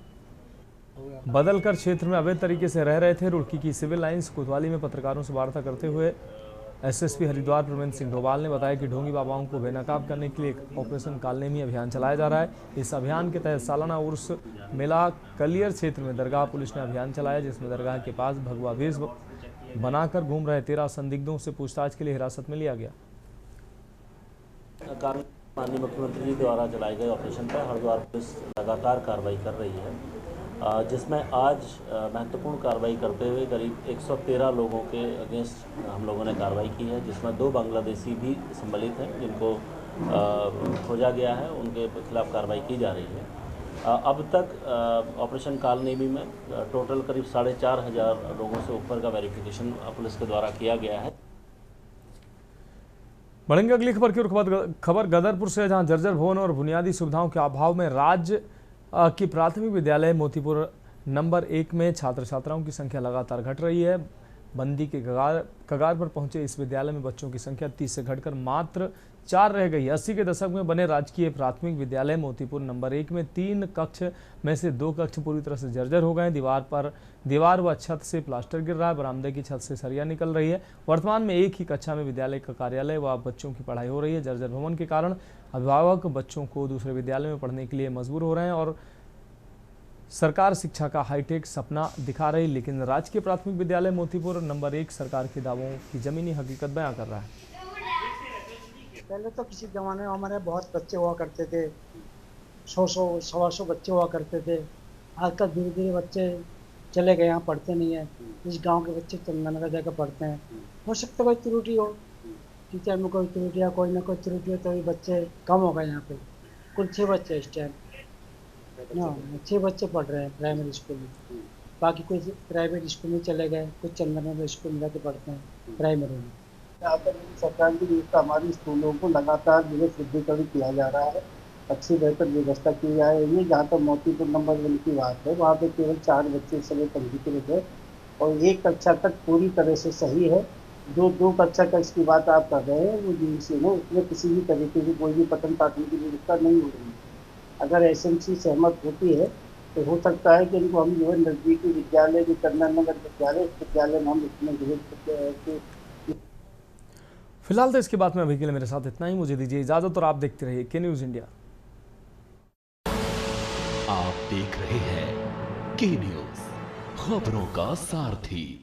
बदलकर क्षेत्र में अवैध तरीके से रह रहे थे। रुड़की की सिविल लाइंस कोतवाली में पत्रकारों से वार्ता करते हुए एसएसपी हरिद्वार प्रवीण सिंह डोभाल ने बताया कि ढोंगी बाबाओं को बेनकाब करने के लिए एक ऑपरेशन कालनेमी अभियान चलाया जा रहा है। इस अभियान के तहत सालाना उर्स मेला कलियर क्षेत्र में दरगाह पुलिस ने अभियान चलाया, जिसमें दरगाह के पास भगवा वेश बनाकर घूम रहे 13 संदिग्धों से पूछताछ के लिए हिरासत में लिया गया। माननीय मुख्यमंत्री जी द्वारा चलाए गए ऑपरेशन पर हरिद्वार पुलिस लगातार कार्रवाई कर रही है, जिसमें आज महत्वपूर्ण कार्रवाई करते हुए करीब 113 लोगों के अगेंस्ट हम लोगों ने कार्रवाई की है, जिसमें 2 बांग्लादेशी भी सम्मिलित हैं जिनको खोजा गया है, उनके खिलाफ कार्रवाई की जा रही है। अब तक ऑपरेशन कालनेमी में टोटल करीब 4,500 लोगों से ऊपर का वेरिफिकेशन पुलिस के द्वारा किया गया है। बढ़ेंगे अगली खबर की ओर। खबर गदरपुर से, जहां जर्जर भवन और बुनियादी सुविधाओं के अभाव में राज्य की प्राथमिक विद्यालय मोतीपुर नंबर 1 में छात्र छात्राओं की संख्या लगातार घट रही है। बंदी के कगार पर पहुंचे इस विद्यालय में बच्चों की संख्या 30 से घटकर मात्र 4 रह गई। 80 के दशक में बने राजकीय प्राथमिक विद्यालय मोतीपुर नंबर 1 में 3 कक्ष में से 2 कक्ष पूरी तरह से जर्जर हो गए। दीवार व छत से प्लास्टर गिर रहा है, बरामदे की छत से सरिया निकल रही है। वर्तमान में एक ही कक्षा में विद्यालय का कार्यालय व बच्चों की पढ़ाई हो रही है। जर्जर भवन के कारण अभिभावक बच्चों को दूसरे विद्यालय में पढ़ने के लिए मजबूर हो रहे हैं और सरकार शिक्षा का हाईटेक सपना दिखा रही, लेकिन राजकीय प्राथमिक विद्यालय मोतीपुर नंबर 1 सरकार के दावों की जमीनी हकीकत बयां कर रहा है। पहले तो किसी जमाने में हमारे बहुत बच्चे हुआ करते थे, 100 सवा बच्चे हुआ करते थे। आजकल धीरे धीरे बच्चे चले गए, यहाँ पढ़ते नहीं है। इस गांव के बच्चे चंदननगर जाकर पढ़ते हैं। हो सकता कोई त्रुटि हो, टीचर में कोई त्रुटि या कोई ना कोई त्रुटि हो, तो ये बच्चे कम हो गए। यहाँ पे कुल 6 बच्चे इस टाइम 6 बच्चे पढ़ रहे हैं प्राइमरी स्कूल में। बाकी कुछ प्राइवेट स्कूल में चले गए, कुछ चंदननगर स्कूल में जाके पढ़ते हैं प्राइमरी में। यहाँ पर सरकार की व्यवस्था हमारी स्कूलों को लगातार जो है शुद्धिकरण किया जा रहा है, अच्छी बेहतर व्यवस्था की जा रही है। जहाँ तक मोतीपुर नंबर 1 की बात है, वहाँ पे केवल 4 बच्चे इस समय पंजीकृत है और 1 कक्षा तक पूरी तरह से सही है। जो 2 कक्षा का इसकी बात आप कर रहे हैं, वो जीसी में उसमें किसी भी तरीके की कोई भी पठन पाठन की व्यवस्था नहीं हो रही है। अगर एसएमसी सहमत होती है तो हो सकता है कि इनको हम जो है नजदीकी विद्यालय जो चंदननगर विद्यालय, इस विद्यालय में हम इसमें भेज सकते हैं। फिलहाल तो इसके बाद में अभी के लिए मेरे साथ इतना ही। मुझे दीजिए इजाजत और आप देखते रहिए के न्यूज़ इंडिया। आप देख रहे हैं के न्यूज़, खबरों का सारथी।